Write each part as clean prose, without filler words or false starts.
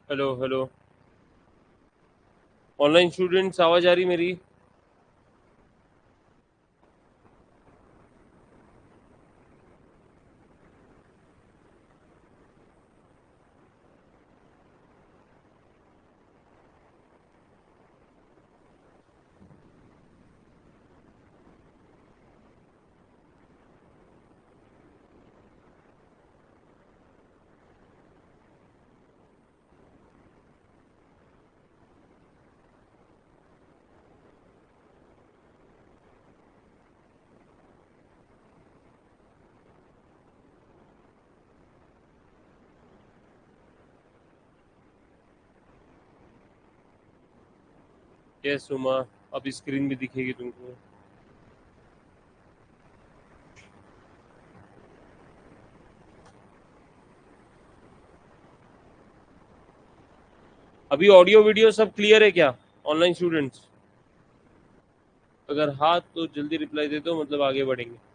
Hello hello. Online students, आवाज आ रही मेरी? यस उमा, अब स्क्रीन भी दिखेगी तुमको। अभी ऑडियो वीडियो सब क्लियर है क्या ऑनलाइन स्टूडेंट्स? अगर हाँ तो जल्दी रिप्लाई दे दो, मतलब आगे बढ़ेंगे।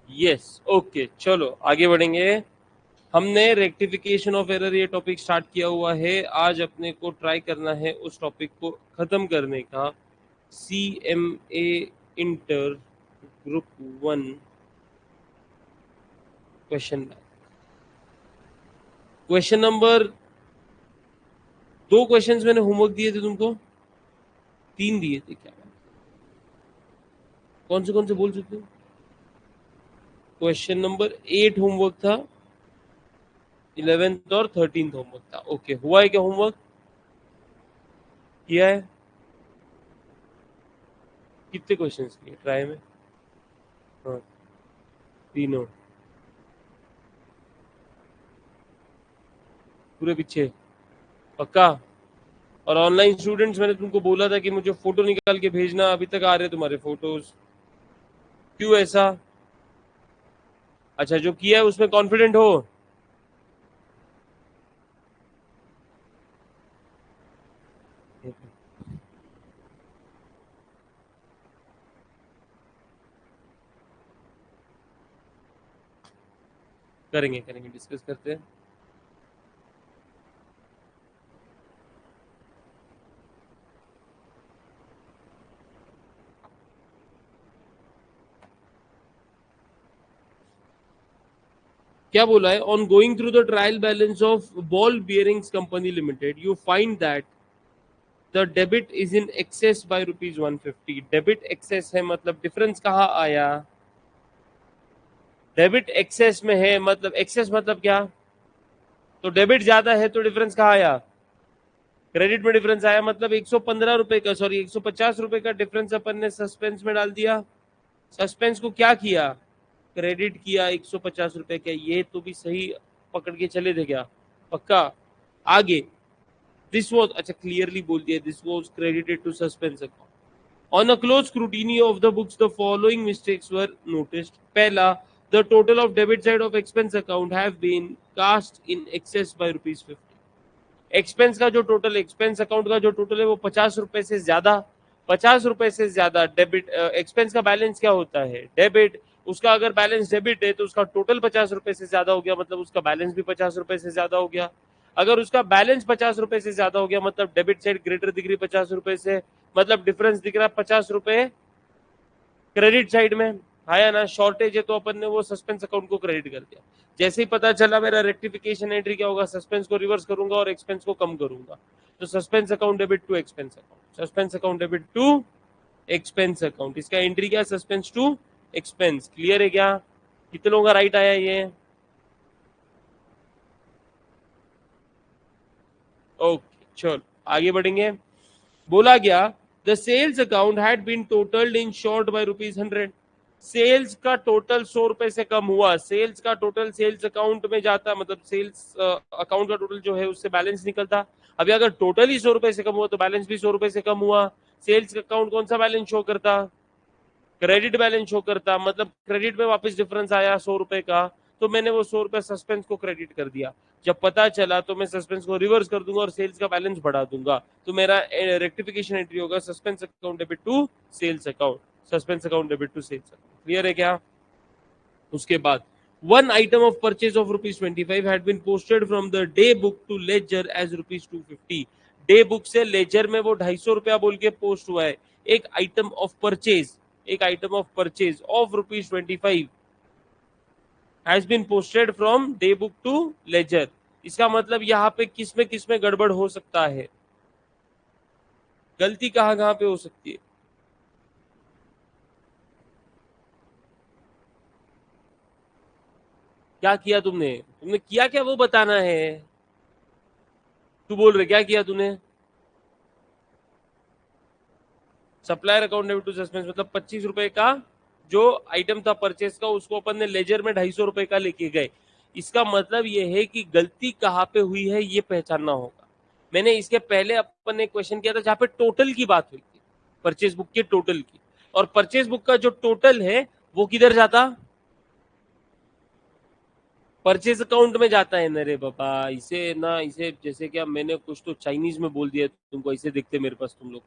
यस ओके, चलो आगे बढ़ेंगे। हमने रेक्टिफिकेशन ऑफ एरर ये टॉपिक स्टार्ट किया हुआ है। आज अपने को ट्राई करना है उस टॉपिक को खत्म करने का। C M A inter group 1 question. Question number 2 questions मैंने होमवर्क दिए थे तुमको, 3 दिए थे क्या? कौन से बोल सकते हो? क्वेश्चन नंबर 8 होमवर्क था, 11th और 13th होमवर्क था। ओके, हुआ है क्या होमवर्क? किया है? कितने क्वेश्चंस किए ट्राई में? हाँ, तीनों पूरे पीछे पक्का? और ऑनलाइन स्टूडेंट्स, मैंने तुमको बोला था कि मुझे फोटो निकाल के भेजना, अभी तक आ रहे तुम्हारे फोटोज, क्यों ऐसा? अच्छा, जो किया है उसमें कॉन्फिडेंट हो? करेंगे करेंगे, डिस्कस करते हैं। क्या बोला है? On going through the trial balance of ball bearings company limited you find that the debit is in excess by ₹150। Debit excess है मतलब डिफरेंस कहाँ आया? डेबिट एक्सेस में है मतलब, एक्सेस मतलब क्या? तो डेबिट ज्यादा है तो डिफरेंस कहाँ आया? क्रेडिट में डिफरेंस आया, मतलब 115 रुपए का, सॉरी 150 रुपए का डिफरेंस अपन ने सस्पेंस में डाल दिया। सस्पेंस को क्या किया? क्रेडिट किया 150 रुपए का। ये तो भी सही पकड़ के चले थे क्या? पक्का? आगे दिस वॉज, अच्छा क्लियरली बोल दिया, this was credited to suspense account. On a close scrutiny of the books, the following mistakes were noticed. पहला, the total of debit side of expense account have been cast in excess by ₹50। Expense का जो total, expense account का जो total है वो 50 रुपए से ज्यादा, 50 रुपए से ज्यादा डेबिट। एक्सपेंस का बैलेंस क्या होता है? डेबिट। उसका अगर बैलेंस डेबिट है तो उसका टोटल 50 रुपए से ज्यादा हो गया, मतलब उसका बैलेंस भी 50 रुपए से ज्यादा हो गया। अगर उसका बैलेंस 50 रुपए से ज्यादा हो गया मतलब डेबिट साइड ग्रेटर दिख रही 50 रुपए से, मतलब डिफरेंस दिख रहा है 50 रुपए क्रेडिट साइड में। हाँ या ना? शॉर्टेज है तो अपन ने वो सस्पेंस अकाउंट को क्रेडिट कर दिया। जैसे ही पता चला मेरा रेक्टिफिकेशन एंट्री क्या होगा, सस्पेंस को रिवर्स करूंगा और एक्सपेंस को कम करूंगा। तो suspense account debit to expense account, suspense account debit to expense account, इसका एंट्री क्या, सस्पेंस टू एक्सपेंस। क्लियर है क्या? कितने लोगों का राइट आया ये? ओके चलो आगे बढ़ेंगे। बोला गया the sales account had been totalled in short by ₹100। Sales का टोटल 100 रुपए से कम हुआ, सेल्स का टोटल सेल्स अकाउंट में जाता, मतलब सेल्स अकाउंट का टोटल जो है उससे बैलेंस निकलता। अभी अगर टोटल ही 100 रुपए से कम हुआ तो बैलेंस भी 100 रुपए से कम हुआ। सेल्स अकाउंट कौन सा बैलेंस शो करता? क्रेडिट बैलेंस शो करता, मतलब क्रेडिट में वापस डिफरेंस आया 100 रुपए का, तो मैंने वो 100 रुपए सस्पेंस को क्रेडिट कर दिया। जब पता चला तो मैं सस्पेंस को रिवर्स कर दूंगा और सेल्स का बैलेंस बढ़ा दूंगा। तो मेरा रेक्टिफिकेशन एंट्री होगा suspense account debit to sales account, suspense account debit to sales account. Clear है क्या? उसके बाद one item of purchase of ₹25 had been posted from the day book to ledger as ₹250। Day book से laser में वो 250 रुपया बोल के पोस्ट हुआ है। एक आइटम ऑफ परचेज, एक item of purchase of ₹25 has been posted from day book to ledger. इसका मतलब यहाँ पे किस में गड़बड़ हो सकता है, गलती कहाँ कहाँ पे हो सकती है? क्या किया तुमने, तुमने किया क्या वो बताना है। तू बोल रहे क्या किया तूने? Supplier account debit to suspense, मतलब 25 रुपए का जो आइटम था परचेस का, उसको अपन ने लेजर में 250 रुपए का लेके गए। इसका मतलब ये है कि गलती कहाँ पे हुई है ये पहचानना होगा। मैंने इसके पहले अपन ने क्वेश्चन किया था जहाँ पे टोटल की बात हुई थी, परचेज बुक के टोटल की, और परचेज बुक का जो टोटल है वो किधर जाता, परचेज अकाउंट में जाता है। नरे बाबा इसे ना, इसे जैसे क्या मैंने कुछ तो चाइनीज में बोल दिया तुमको, इसे देखते मेरे पास तुम लोग।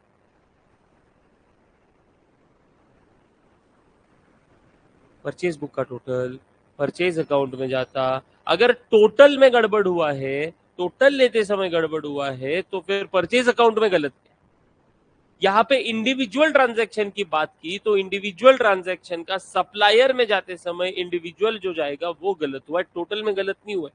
परचेज बुक का टोटल परचेज अकाउंट में जाता। अगर टोटल में गड़बड़ हुआ है, टोटल लेते समय गड़बड़ हुआ है, तो फिर परचेज अकाउंट में गलत है। यहाँ पे इंडिविजुअल ट्रांजैक्शन की बात की तो इंडिविजुअल ट्रांजैक्शन का सप्लायर में जाते समय इंडिविजुअल जो जाएगा वो गलत हुआ है, टोटल में गलत नहीं हुआ है।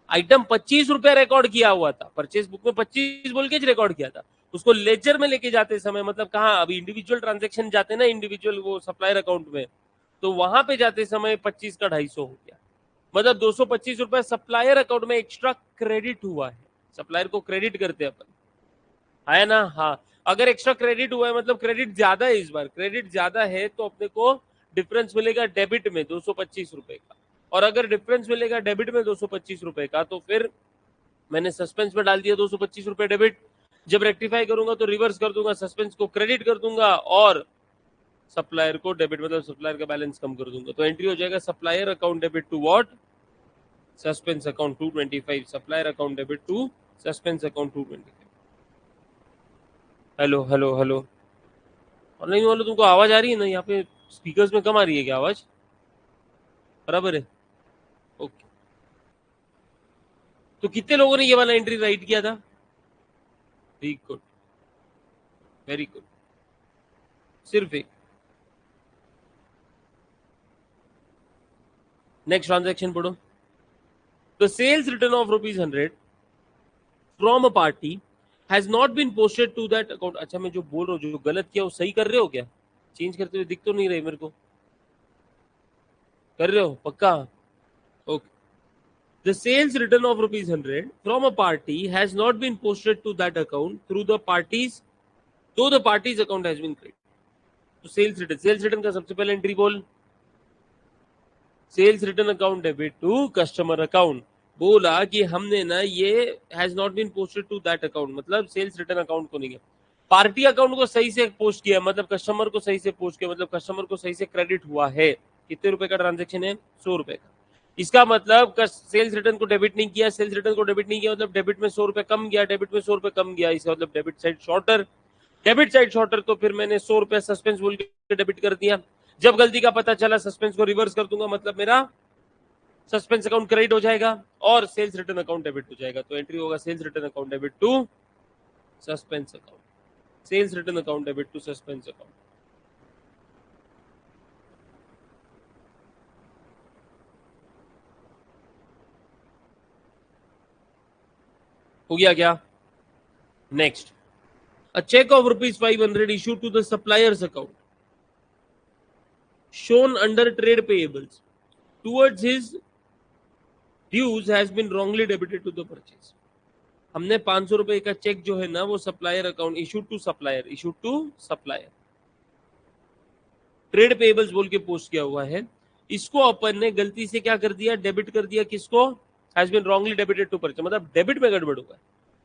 आइटम 25 रुपया रिकॉर्ड किया हुआ था, परचेज बुक में 25 बोल के रिकॉर्ड किया था, उसको लेजर में लेके जाते समय, मतलब कहाँ, अभी इंडिविजुअल ट्रांजैक्शन जाते ना इंडिविजुअल वो सप्लायर अकाउंट में, तो वहां पे जाते समय 25 का 250 हो गया, मतलब 225 रुपया सप्लायर अकाउंट में एक्स्ट्रा क्रेडिट हुआ है। सप्लायर को क्रेडिट करते हैं अपन, है ना? हाँ, अगर एक्स्ट्रा क्रेडिट हुआ है मतलब क्रेडिट ज्यादा है, इस बार क्रेडिट ज्यादा है तो अपने को डिफरेंस मिलेगा डेबिट में 225 रुपए का। और अगर डिफरेंस मिलेगा डेबिट में 225 रुपए का तो फिर मैंने सस्पेंस में डाल दिया 225 रुपए डेबिट। जब रेक्टिफाई करूंगा तो रिवर्स कर दूंगा, सस्पेंस को क्रेडिट कर दूंगा और सप्लायर को डेबिट, मतलब सप्लायर का बैलेंस कम कर दूंगा। तो एंट्री हो जाएगा supplier account debit to what, suspense account 225, supplier account debit to suspense account 225। Hello hello hello, online वालों तुमको आवाज आ रही है ना? यहाँ पे स्पीकर्स में कम आ रही है क्या आवाज? बराबर है? ओके। तो कितने लोगों ने ये वाला एंट्री राइट किया था? वेरी गुड, वेरी गुड, सिर्फ एक। नेक्स्ट ट्रांजैक्शन पढ़ो। The sales return of ₹100 from a party has not been posted to that account. अच्छा मैं जो बोल रहा हूँ, जो गलत किया वो सही कर रहे हो क्या? चेंज करते हुए दिख तो नहीं रहे मेरे को, कर रहे हो पक्का? Okay. The sales return of ₹100 from a party has not been posted to that account through the parties, though the party's account has been created. तो सेल्स रिटर्न का सबसे पहले एंट्री बोल, sales return account debit to customer account. बोला कि हमने ना ये has not been posted to that account, मतलब सेल्स रिटर्न अकाउंट को नहीं किया, पार्टी अकाउंट को सही से पोस्ट किया, मतलब कस्टमर को सही से पोस्ट किया, मतलब कस्टमर को सही से क्रेडिट हुआ है। कितने रुपए का ट्रांजेक्शन है? 100 रुपए का। इसका मतलब सेल्स रिटर्न को डेबिट नहीं किया, सेल्स रिटर्न को डेबिट नहीं किया मतलब डेबिट में 100 रुपए कम गया, डेबिट में 100 रुपए कम गया, इसका मतलब debit side shorter, debit side shorter. तो फिर मैंने 100 रुपया सस्पेंस बोल के डेबिट कर दिया। जब गलती का पता चला सस्पेंस को रिवर्स कर दूंगा, मतलब मेरा सस्पेंस अकाउंट क्रेडिट हो जाएगा और सेल्स रिटर्न अकाउंट डेबिट हो जाएगा। तो एंट्री होगा sales return account debit to suspense account, sales return account debit to suspense account. हो गया क्या? Next, a check of rupees 500 issued to the supplier's account shown under trade payables towards his dues has been wrongly debited to the purchase. हमने 500 रुपए का check जो है ना वो supplier account issued to supplier trade payables बोल के post किया हुआ है, इसको अपन ने गलती से क्या कर दिया, डेबिट कर दिया, किसको? Has been wrongly debited to purchase, मतलब डेबिट में गड़बड़ हुआ है।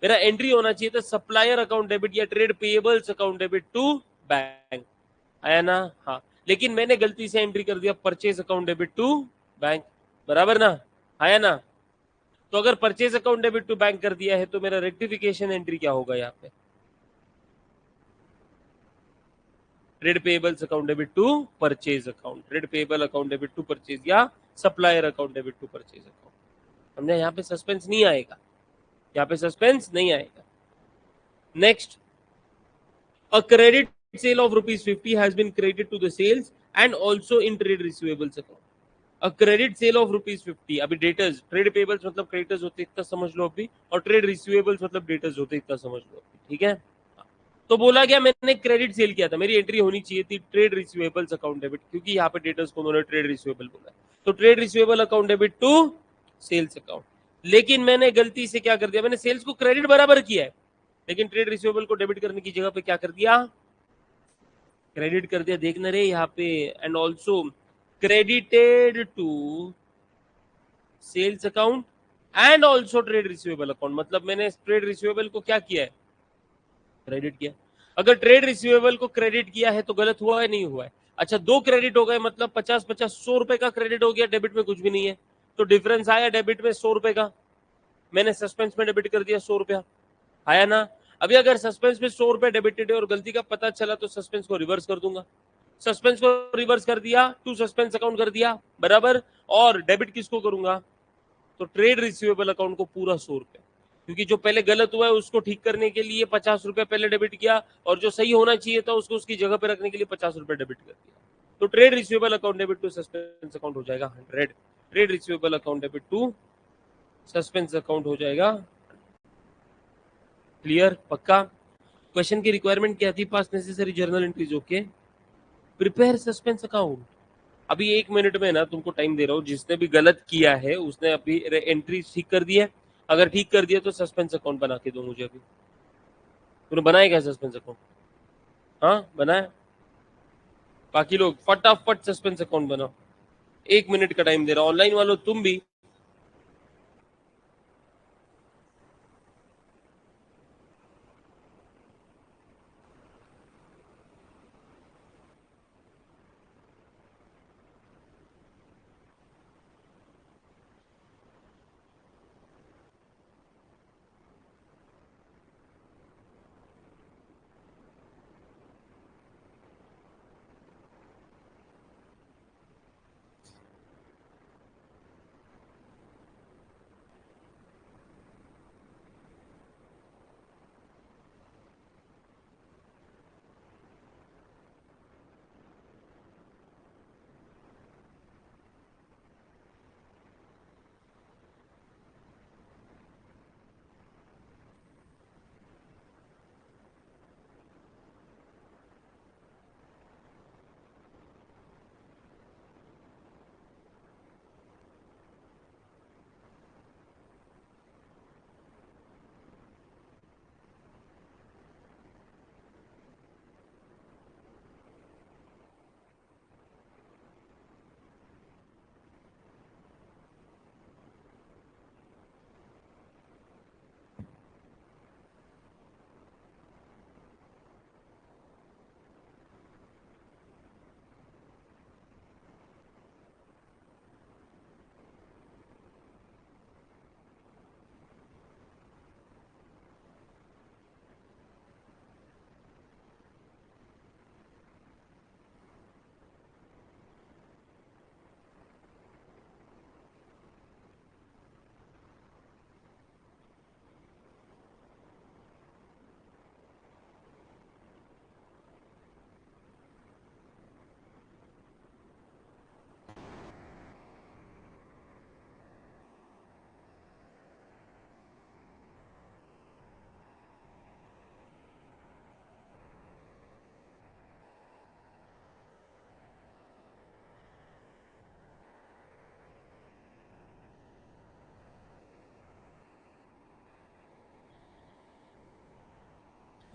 मेरा एंट्री होना चाहिए था सप्लायर अकाउंट डेबिट या trade payables account debit to bank, आया ना? हाँ, लेकिन मैंने गलती से एंट्री कर दिया purchase account debit to bank, बराबर ना? आया ना? तो अगर purchase account debit to bank कर दिया है तो मेरा रेक्टिफिकेशन एंट्री क्या होगा यहाँ पे? Trade payables account debit to purchase account, trade payable account debit to purchase या supplier account debit to purchase account. हमने यहाँ पे सस्पेंस नहीं आएगा, यहाँ पे सस्पेंस नहीं आएगा। Next, a credit sale of ₹50 has been credited to the sales and also in trade receivables account. A credit sale of ₹50, अभी डेटर्स, ट्रेड पेबल्स मतलब क्रेडिटर्स होते इतना समझ लो अभी, और ट्रेड रिसीवेबल्स मतलब डेटर्स होते इतना समझ लो अभी, ठीक है? तो बोला गया मैंने क्रेडिट सेल किया था, मेरी एंट्री होनी चाहिए थी ट्रेड रिसीवेबल्स अकाउंट डेबिट, क्योंकि यहाँ पे डेटर्स को उन्होंने ट्रेड रिसीवेबल बोला, तो trade receivable account debit to sales account. लेकिन मैंने गलती से क्या कर दिया, मैंने सेल्स को क्रेडिट बराबर किया है, लेकिन ट्रेड रिसीवेबल को डेबिट करने की जगह पे क्या कर दिया, क्रेडिट कर दिया। देखना रे यहाँ पे, and also credited to sales account and also trade receivable account, मतलब मैंने ट्रेड रिसीवेबल को क्या किया है, क्रेडिट किया। अगर ट्रेड रिसीवेबल को क्रेडिट किया है तो गलत हुआ है, नहीं हुआ है? अच्छा, दो क्रेडिट हो गए, मतलब 50-50 100 रुपए का क्रेडिट हो गया, डेबिट में कुछ भी नहीं है, तो डिफरेंस आया डेबिट में 100 रुपए का, मैंने सस्पेंस में डेबिट कर दिया 100 रुपया, आया ना? अभी अगर सस्पेंस में 100 रुपए डेबिटेड है और गलती का पता चला तो सस्पेंस को रिवर्स कर दूंगा, सस्पेंस को रिवर्स कर दिया, टू सस्पेंस अकाउंट कर दिया, बराबर, और डेबिट किसको करूंगा, तो ट्रेड रिसीवेबल अकाउंट को पूरा 100 रुपए, क्योंकि जो पहले गलत हुआ है उसको ठीक करने के लिए 50 रुपए पहले डेबिट किया, और जो सही होना चाहिए था उसको उसकी जगह पे रखने के लिए 50 रुपए डेबिट कर दिया, तो trade receivable account debit to suspense account हो जाएगा 100, trade receivable account debit to suspense account हो जाएगा। क्लियर? पक्का? क्वेश्चन की रिक्वायरमेंट क्या थी, pass necessary journal entries, okay, prepare suspense account. अभी 1 मिनट में ना तुमको टाइम दे रहा हूँ, जिसने भी गलत किया है उसने अभी एंट्री ठीक कर दी है, अगर ठीक कर दिया तो सस्पेंस अकाउंट बना के दो मुझे। अभी तूने बनाया क्या सस्पेंस अकाउंट? हाँ बनाया, बाकी लोग फटाफट सस्पेंस अकाउंट बनाओ, 1 मिनट का टाइम दे रहा हूँ, ऑनलाइन वालों तुम भी।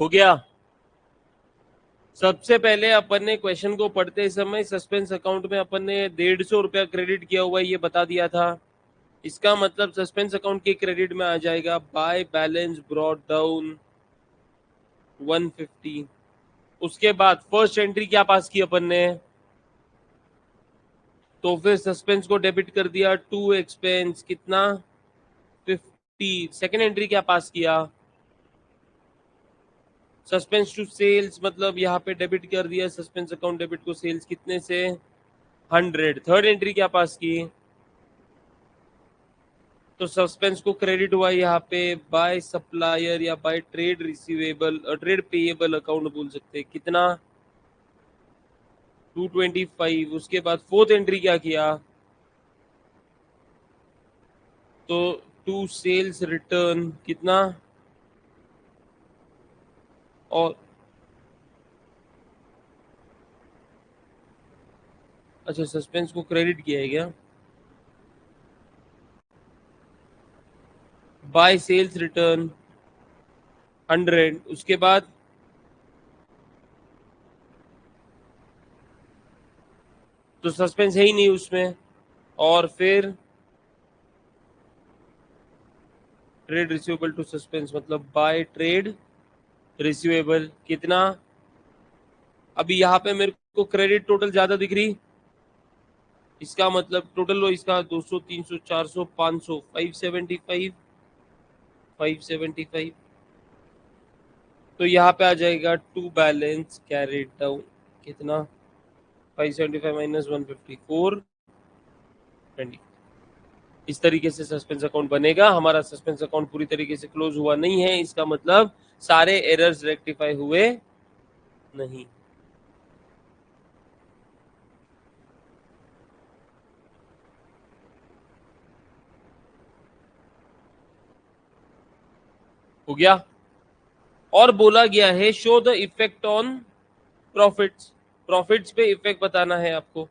हो गया। सबसे पहले अपन ने क्वेश्चन को पढ़ते समय सस्पेंस अकाउंट में अपन ने 150 रुपया क्रेडिट किया हुआ है ये बता दिया था। इसका मतलब सस्पेंस अकाउंट के क्रेडिट में आ जाएगा बाय बैलेंस ब्रॉट डाउन 150। उसके बाद फर्स्ट एंट्री क्या पास की अपन ने, तो फिर सस्पेंस को डेबिट कर दिया टू एक्सपेंस कितना 50। सेकेंड एंट्री क्या पास किया, सस्पेंस टू सेल्स, मतलब यहाँ पे डेबिट कर दिया सस्पेंस अकाउंट डेबिट को सेल्स कितने से 100। थर्ड एंट्री क्या पास की, तो सस्पेंस को क्रेडिट हुआ यहाँ पे बाय सप्लायर या by trade receivable trade payable account बोल सकते हैं कितना 225। उसके बाद फोर्थ एंट्री क्या किया, तो टू सेल्स रिटर्न कितना, और अच्छा सस्पेंस को क्रेडिट किया है क्या, बाय सेल्स रिटर्न 100। उसके बाद तो सस्पेंस है ही नहीं उसमें, और फिर ट्रेड रिसीवेबल टू सस्पेंस मतलब बाय ट्रेड रिसीवेबल कितना। अभी यहाँ पे मेरे को क्रेडिट टोटल ज्यादा दिख रही, इसका मतलब टोटल लो इसका 200 300 400 500 575 575। तो यहाँ पे आ जाएगा टू बैलेंस कैरेट डाउन कितना 575 माइनस 150 420। इस तरीके से सस्पेंस अकाउंट बनेगा। हमारा सस्पेंस अकाउंट पूरी तरीके से क्लोज हुआ नहीं है, इसका मतलब सारे एरर्स रेक्टिफाई हुए नहीं। हो गया। और बोला गया है show the effect on profits, profits पे इफेक्ट बताना है आपको।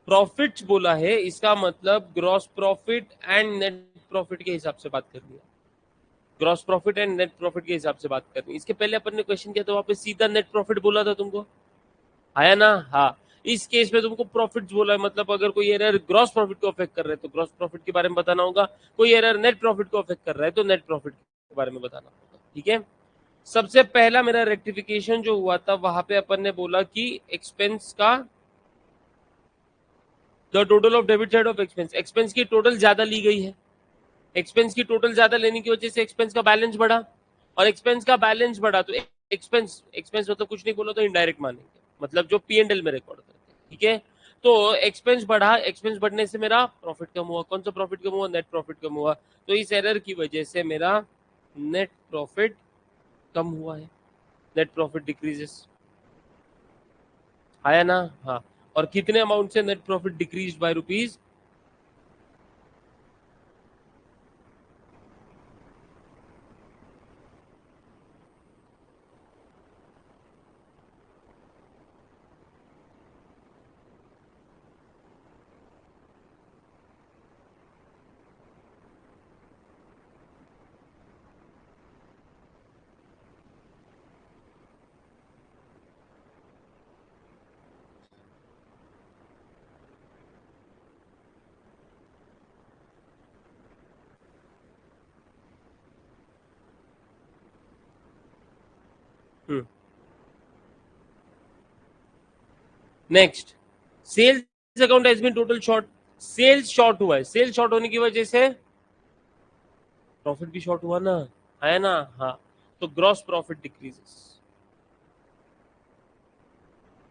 प्रॉफिट्स बोला है, इसका मतलब gross profit and net profit के हिसाब से बात करनी है। Gross profit and net profit के हिसाब से बात करनी है। इसके पहले अपन ने क्वेश्चन किया था वहां पे सीधा नेट प्रॉफिट बोला था तुमको, आया ना। हाँ, इस केस में तुमको प्रॉफिट्स बोला है, मतलब अगर कोई एरर ग्रॉस प्रॉफिट को अफेक्ट कर रहा है तो ग्रॉस प्रॉफिट के बारे में बताना होगा, कोई एरर नेट प्रॉफिट को अफेक्ट कर रहा है तो नेट प्रॉफिट के बारे में बताना होगा। ठीक है। सबसे पहला मेरा रेक्टिफिकेशन जो हुआ था वहां पे अपन ने बोला कि एक्सपेंस का the total of debit side of expense, expense की टोटल ज्यादा ली गई है। एक्सपेंस की टोटल ज्यादा लेने की वजह से एक्सपेंस का बैलेंस बढ़ा, और एक्सपेंस का बैलेंस बढ़ा तो एक्सपेंस एक्सपेंस मतलब कुछ नहीं बोला तो इनडायरेक्ट मानेंगे, मतलब जो P&L में रिकॉर्ड करते हैं। ठीक है। तो एक्सपेंस बढ़ा, एक्सपेंस बढ़ने से मेरा प्रॉफिट कम हुआ। कौन सा प्रॉफिट कम हुआ, नेट प्रॉफिट कम हुआ। तो इस एरर की वजह से मेरा नेट प्रॉफिट कम हुआ है, नेट प्रॉफिट डिक्रीजेस। आया ना। हाँ, और कितने अमाउंट से net profit decrease by rupees, next sales account has been total short, sales short हुआ है, सेल्स शॉर्ट होने की वजह से प्रॉफिट भी शॉर्ट हुआ ना, है ना। हाँ, तो gross profit decreases,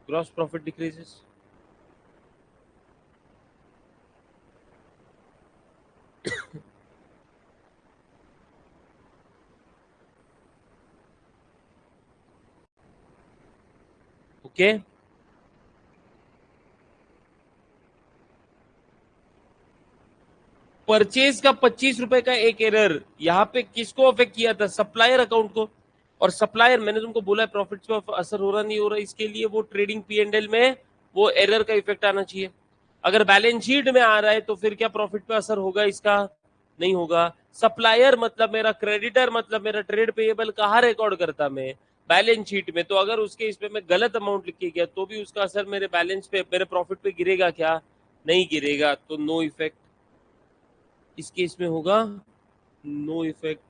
gross profit decreases. Okay. Purchase का 25 रुपए का एक एरर यहाँ पे किसको अफेक्ट किया था, सप्लायर अकाउंट को। और सप्लायर मैंने तुमको बोला है प्रॉफिट्स पे असर हो रहा नहीं हो रहा, इसके लिए वो ट्रेडिंग P&L में वो एरर का इफेक्ट आना चाहिए। अगर बैलेंस शीट में आ रहा है तो फिर क्या प्रॉफिट पे असर होगा इसका, नहीं होगा। सप्लायर मतलब मेरा क्रेडिटर, मतलब मेरा ट्रेड पेएबल कहाँ रिकॉर्ड करता मैं? बैलेंस शीट में। तो अगर उसके इस पे मैं गलत अमाउंट लिख के गया तो भी उसका असर मेरे बैलेंस पे, मेरे प्रॉफिट पे गिरेगा क्या? नहीं गिरेगा, तो नो इफेक्ट। इस केस में होगा no effect.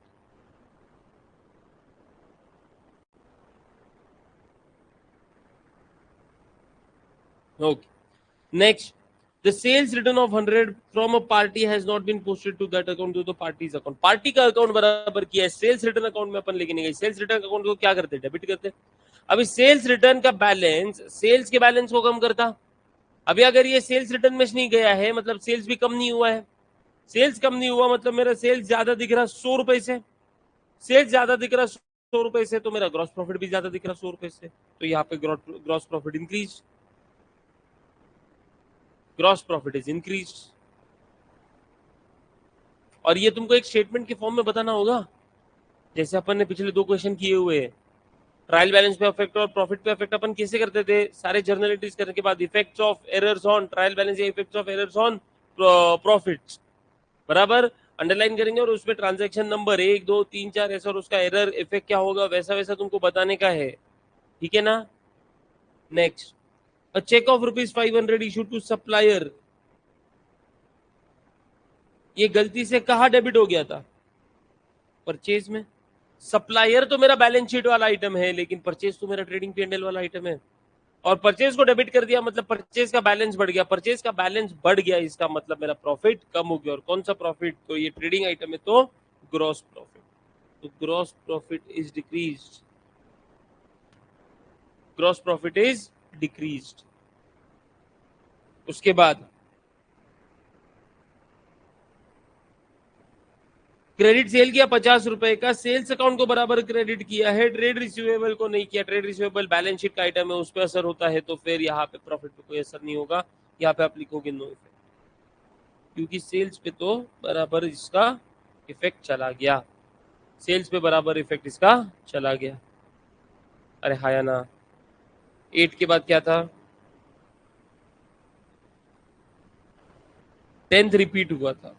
Okay, next, the sales return of 100 from a party has not been posted to that account to the party's account। Party का अकाउंट बराबर किया है, सेल्स रिटर्न अकाउंट में अपन लेके नहीं गए। सेल्स रिटर्न अकाउंट को क्या करते हैं? डेबिट करते हैं। अभी सेल्स रिटर्न का बैलेंस सेल्स के बैलेंस को कम करता। अभी अगर ये सेल्स रिटर्न में नहीं गया है, मतलब सेल्स भी कम नहीं हुआ है। सेल्स कम नहीं हुआ मतलब मेरा सेल्स ज्यादा दिख रहा 100 रुपए से। सेल्स ज्यादा दिख रहा 100 रुपए से, तो मेरा ग्रॉस प्रॉफिट भी ज्यादा दिख रहा 100 रुपए से। तो यहाँ पे gross profit increase, gross profit is increase. और ये तुमको एक स्टेटमेंट के फॉर्म में बताना होगा, जैसे अपन ने पिछले 2 क्वेश्चन किए हुए हैं। ट्रायल बैलेंस पे इफेक्ट और प्रॉफिट पे इफेक्ट अपन कैसे करते थे? सारे जर्नल एंट्रीज करने के बाद effects of errors on trial balance या effects of errors on profits बराबर अंडरलाइन करेंगे, और उसमें ट्रांजैक्शन नंबर 1 2 3 4 ऐसा, और उसका एरर इफेक्ट क्या होगा वैसा वैसा तुमको बताने का है। ठीक है ना? Next, a cheque of ₹500 issued to supplier. ये गलती से कहा डेबिट हो गया था? परचेज में। सप्लायर तो मेरा बैलेंस शीट वाला आइटम है, लेकिन परचेज तो मेरा ट्रेडिंग पी&एल वाला आइटम है। और परचेज को डेबिट कर दिया मतलब परचेज का बैलेंस बढ़ गया। परचेज का बैलेंस बढ़ गया, इसका मतलब मेरा प्रॉफिट कम हो गया। और कौन सा प्रॉफिट? तो ये ट्रेडिंग आइटम है, तो ग्रॉस प्रॉफिट। तो gross profit is decreased, gross profit is decreased. उसके बाद क्रेडिट सेल किया 50 रुपए का, सेल्स अकाउंट को बराबर क्रेडिट किया है, ट्रेड रिसीवेबल को नहीं किया। ट्रेड रिसीवेबल बैलेंस शीट का आइटम है, उस पर असर होता है, तो फिर यहाँ पे प्रॉफिट पे कोई असर नहीं होगा। यहाँ पे आप लिखोगे नो इफेक्ट, क्योंकि सेल्स पे तो बराबर इसका इफेक्ट चला गया। सेल्स पे बराबर इफेक्ट इसका चला गया। अरे हाँ या ना? 8 के बाद क्या था? 10th रिपीट हुआ था।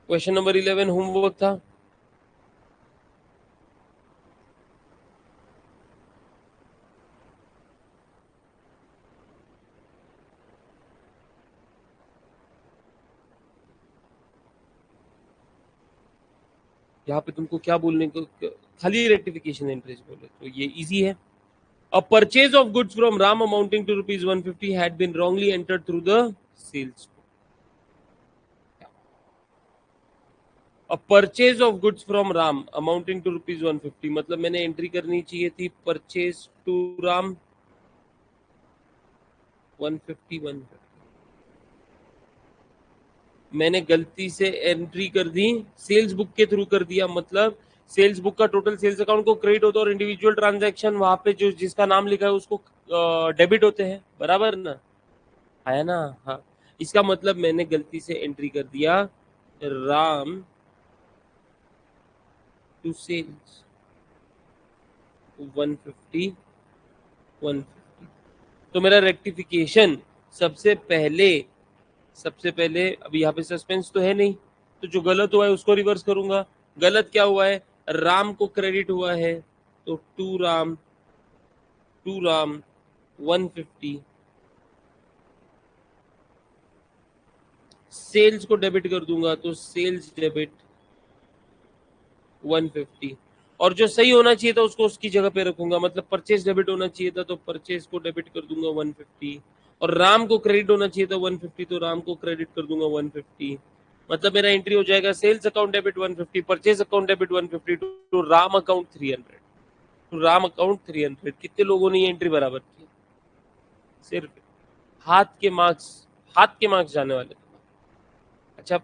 क्वेश्चन नंबर 11 होमवर्क था। यहाँ पे तुमको क्या बोलने को, खाली रेक्टिफिकेशन एंट्रीज बोले, तो ये इजी है। A purchase of goods from Ram amounting to ₹150 had been wrongly entered through the sales. A purchase of goods from Ram amounting to ₹150, मतलब मैंने एंट्री करनी चाहिए थी परचेज टू राम 150। मैंने गलती से एंट्री कर दी, सेल्स बुक के थ्रू कर दिया, मतलब सेल्स बुक का टोटल सेल्स अकाउंट को क्रेडिट होता है, और इंडिविजुअल ट्रांजैक्शन वहां पे जो जिसका नाम लिखा है उसको डेबिट होते हैं, बराबर ना? है ना? हाँ। इसका मतलब मैंने गलती से एंट्री कर दिया राम टू सेल्स 150 150। तो मेरा रेक्टिफिकेशन सबसे पहले अभी यहाँ पे सस्पेंस तो है नहीं, तो जो गलत हुआ है उसको रिवर्स करूंगा। गलत क्या हुआ है? राम को क्रेडिट हुआ है, तो टू राम 150। सेल्स को डेबिट कर दूंगा, तो सेल्स डेबिट 150। और जो सही होना चाहिए था उसको उसकी जगह पे रखूंगा, मतलब परचेज डेबिट होना चाहिए था, तो परचेज को डेबिट कर दूंगा 150। और राम को क्रेडिट होना चाहिए था 150, तो राम को क्रेडिट कर दूंगा 150। मतलब मेरा एंट्री हो जाएगा sales account debit 150, purchase account debit 150 to Ram account 300। To Ram account 300। कितने लोगों ने ये एंट्री बराबर की? सिर्फ हाथ के मार्क्स जाने वाले। अच्छा,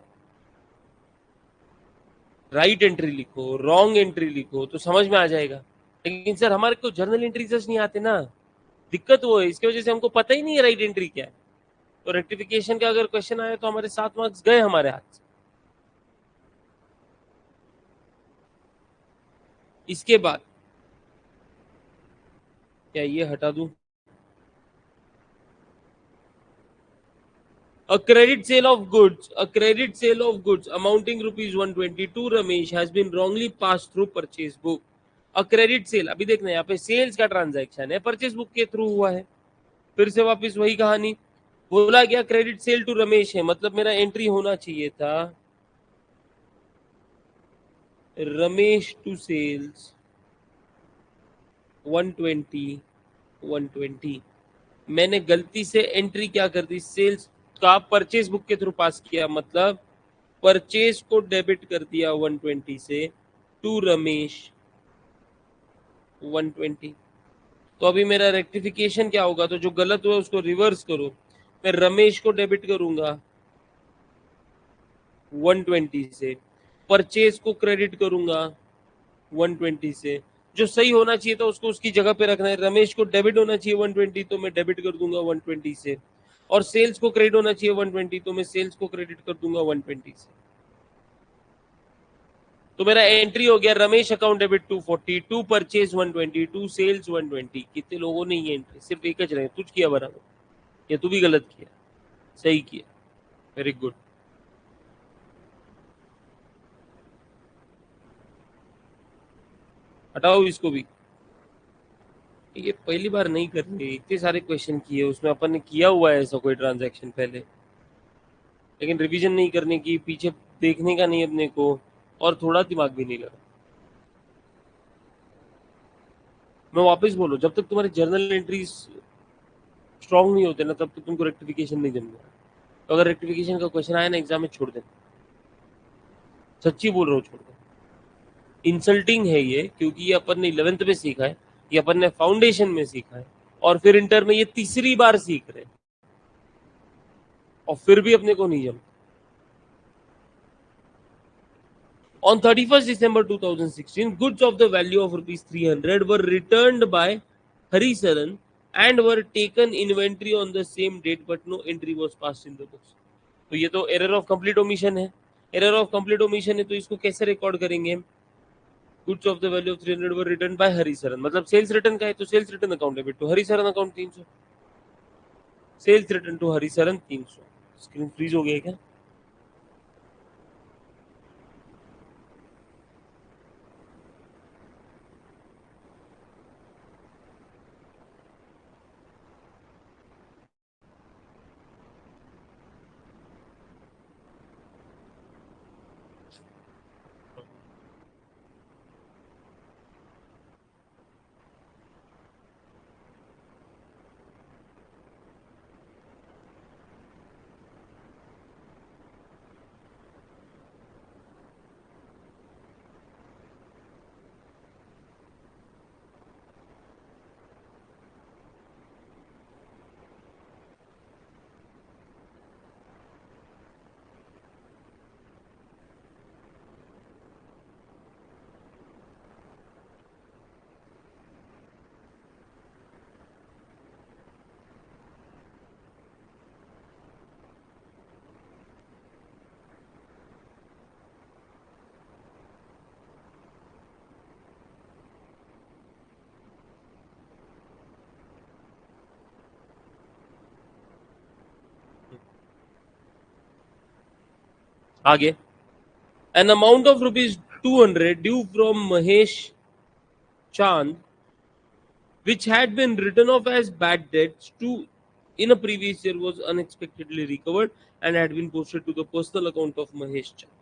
राइट एंट्री लिखो, रॉन्ग एंट्री लिखो, तो समझ में आ जाएगा। लेकिन सर हमारे को जर्नल एंट्रीज नहीं आते ना, दिक्कत वो है, इसकी वजह से हमको पता ही नहीं है राइट एंट्री क्या है। तो रेक्टिफिकेशन का अगर क्वेश्चन आया तो हमारे 7 मार्क्स गए हमारे हाथ से। इसके बाद क्या ये हटा दूं? A credit sale of goods amounting rupees 120 to Ramesh has been wrongly passed through purchase book. A credit sale, अभी देखना यहाँ पे सेल्स का ट्रांजैक्शन है, परचेज बुक के थ्रू हुआ है. फिर से वापस वही कहानी, बोला गया क्रेडिट सेल टू रमेश है, मतलब मेरा एंट्री होना चाहिए था रमेश टू सेल्स 120. मैंने गलती से एंट्री क्या कर दी, सेल्स का परचेज बुक के थ्रू पास किया, मतलब परचेज को डेबिट कर दिया 120 से टू रमेश 120. तो अभी मेरा रेक्टिफिकेशन क्या होगा, तो जो गलत हुआ उसको रिवर्स करो, मैं रमेश को डेबिट करूंगा 120 से, परचेज को क्रेडिट करूंगा 120 से. जो सही होना चाहिए था उसको उसकी जगह पे रखना है. रमेश को डेबिट होना चाहिए 120, तो मैं डेबिट कर दूंगा 120 से, और सेल्स को क्रेडिट होना चाहिए 120, तो मैं सेल्स को क्रेडिट कर दूंगा 120 से. तो मेरा एंट्री हो गया Ramesh account debit 240, to purchase 120, to sales 120. कितने लोगों ने ये एंट्री, सिर्फ एक ज रहे, तुझ किया बराबर, या तू भी गलत किया, सही किया, वेरी गुड. हटाओ इसको भी, ये पहली बार नहीं कर रहे, इतने सारे क्वेश्चन किए, उसमें अपन ने किया हुआ है ऐसा कोई ट्रांजैक्शन पहले, लेकिन रिवीजन नहीं करने की, पीछे देखने का नहीं अपने को, और थोड़ा दिमाग भी नहीं लगा. मैं वापस बोलो, जब तक तुम्हारे जर्नल एंट्रीज स्ट्रांग नहीं होते ना, तब तक तुमको रेक्टिफिकेशन नहीं जमेगा. तो अगर रेक्टिफिकेशन का क्वेश्चन आया ना एग्जाम में, छोड़ देना, सच्ची बोल रहा हूँ, छोड़ देना. इंसल्टिंग है ये, क्योंकि ये अपन ने 11th में सीखा है, ये अपन ने फाउंडेशन में सीखा है, और फिर इंटर में ये तीसरी बार सीख रहे हैं, और फिर भी अपने को नहीं जमता. On 31st December 2016, goods of the value of rupees 300 were returned by Harisaran and were taken inventory on the same date, but no entry was passed in the books. तो ये तो एरर ऑफ कंप्लीट ओमिशन है. Error of complete omission है, तो इसको कैसे record करेंगे. Goods of the value of 300 were return by Harisaran, मतलब सेल्स रिटर्न का है, तो sales return account debit to Harisaran account 300. Sales return to Harisaran 300. Screen freeze हो गया क्या. आगे, an amount of rupees 200 due from Mahesh Chand, which had been written off as bad debts to in a previous year, was unexpectedly recovered and had been posted to the personal account of Mahesh Chand.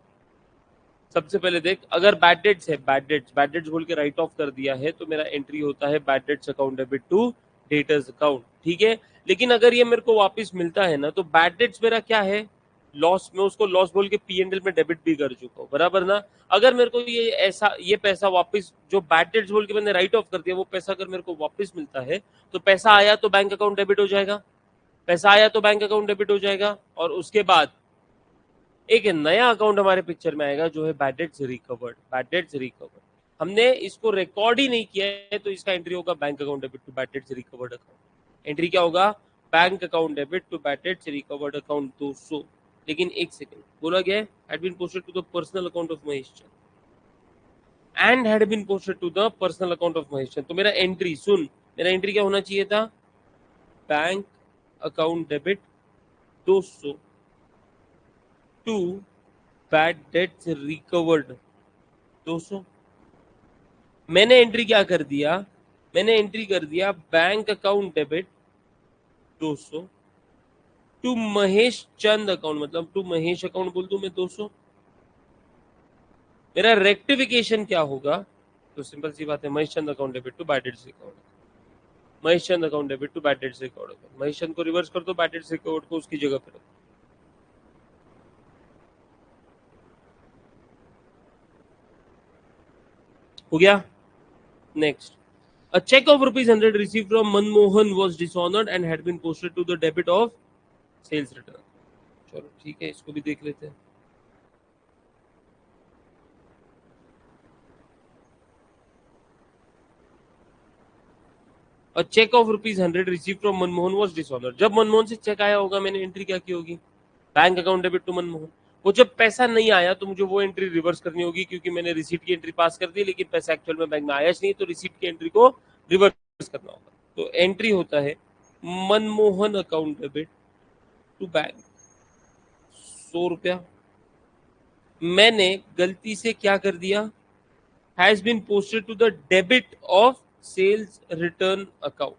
सबसे पहले देख, अगर bad debts है, bad dates बोल के right of कर दिया है, तो मेरा एंट्री होता है bad debts account debit to debtors account, ठीक है. लेकिन अगर ये मेरे को वापस मिलता है ना, तो बैड डेट्स मेरा क्या है, लॉस, में उसको लॉस बोल के P&L में डेबिट भी कर चुका हूँ, बराबर ना. अगर मेरे को ये पैसा वापस, जो बैड डेट्स बोल के मैंने राइट ऑफ कर दिया, वो पैसा अगर मेरे को वापस मिलता है, तो पैसा आया तो बैंक अकाउंट डेबिट हो जाएगा, पैसा आया तो बैंक अकाउंट डेबिट हो जाएगा, और उसके बाद एक नया अकाउंट हमारे पिक्चर में आएगा, जो है बैड डेट्स रिकवर्ड. हमने इसको रिकॉर्ड ही नहीं किया है, तो इसका एंट्री होगा bank account debit to bad debts recovered account. Entry क्या होगा, bank account debit to bad debts recovered account 200. लेकिन एक सेकंड, बोला गया है had been posted to the personal account of Mahesh Chand, and had been posted to the personal account of Mahesh Chand. तो मेरा entry, सुन, मेरा एंट्री क्या होना चाहिए था, bank account debit 200 to bad debts recovered 200। मैंने एंट्री क्या कर दिया, मैंने एंट्री कर दिया bank account debit 200 to Mahesh Chand account, मतलब टू महेश अकाउंट बोल दूं मैं 200। मेरा रेक्टिफिकेशन क्या होगा, तो सिंपल सी बात है, Mahesh Chand account debit to bad debts recovered, Mahesh Chand account debit to bad debts recovered. Mahesh Chand को रिवर्स कर दो, बैड डेट्स रिकवर्ड को उसकी जगह पे रखो। हो गया। Next, a check of rupees 100 received from Manmohan was dishonored and had been posted to the debit of sales return। चलो ठीक है, इसको भी देख लेते हैं। A check of rupees 100 received from Manmohan was dishonored। जब मनमोहन से चेक आया होगा, मैंने एंट्री क्या की होगी, bank account debit to Manmohan. वो जब पैसा नहीं आया तो मुझे वो एंट्री रिवर्स करनी होगी, क्योंकि मैंने रिसीट की एंट्री पास कर दी, लेकिन पैसा एक्चुअल में बैंक में आया नहीं, तो रिसीट की एंट्री को रिवर्स करना होगा। तो एंट्री होता है Manmohan account debit to bank 100 रुपया। मैंने गलती से क्या कर दिया, has been posted to the debit of sales return account,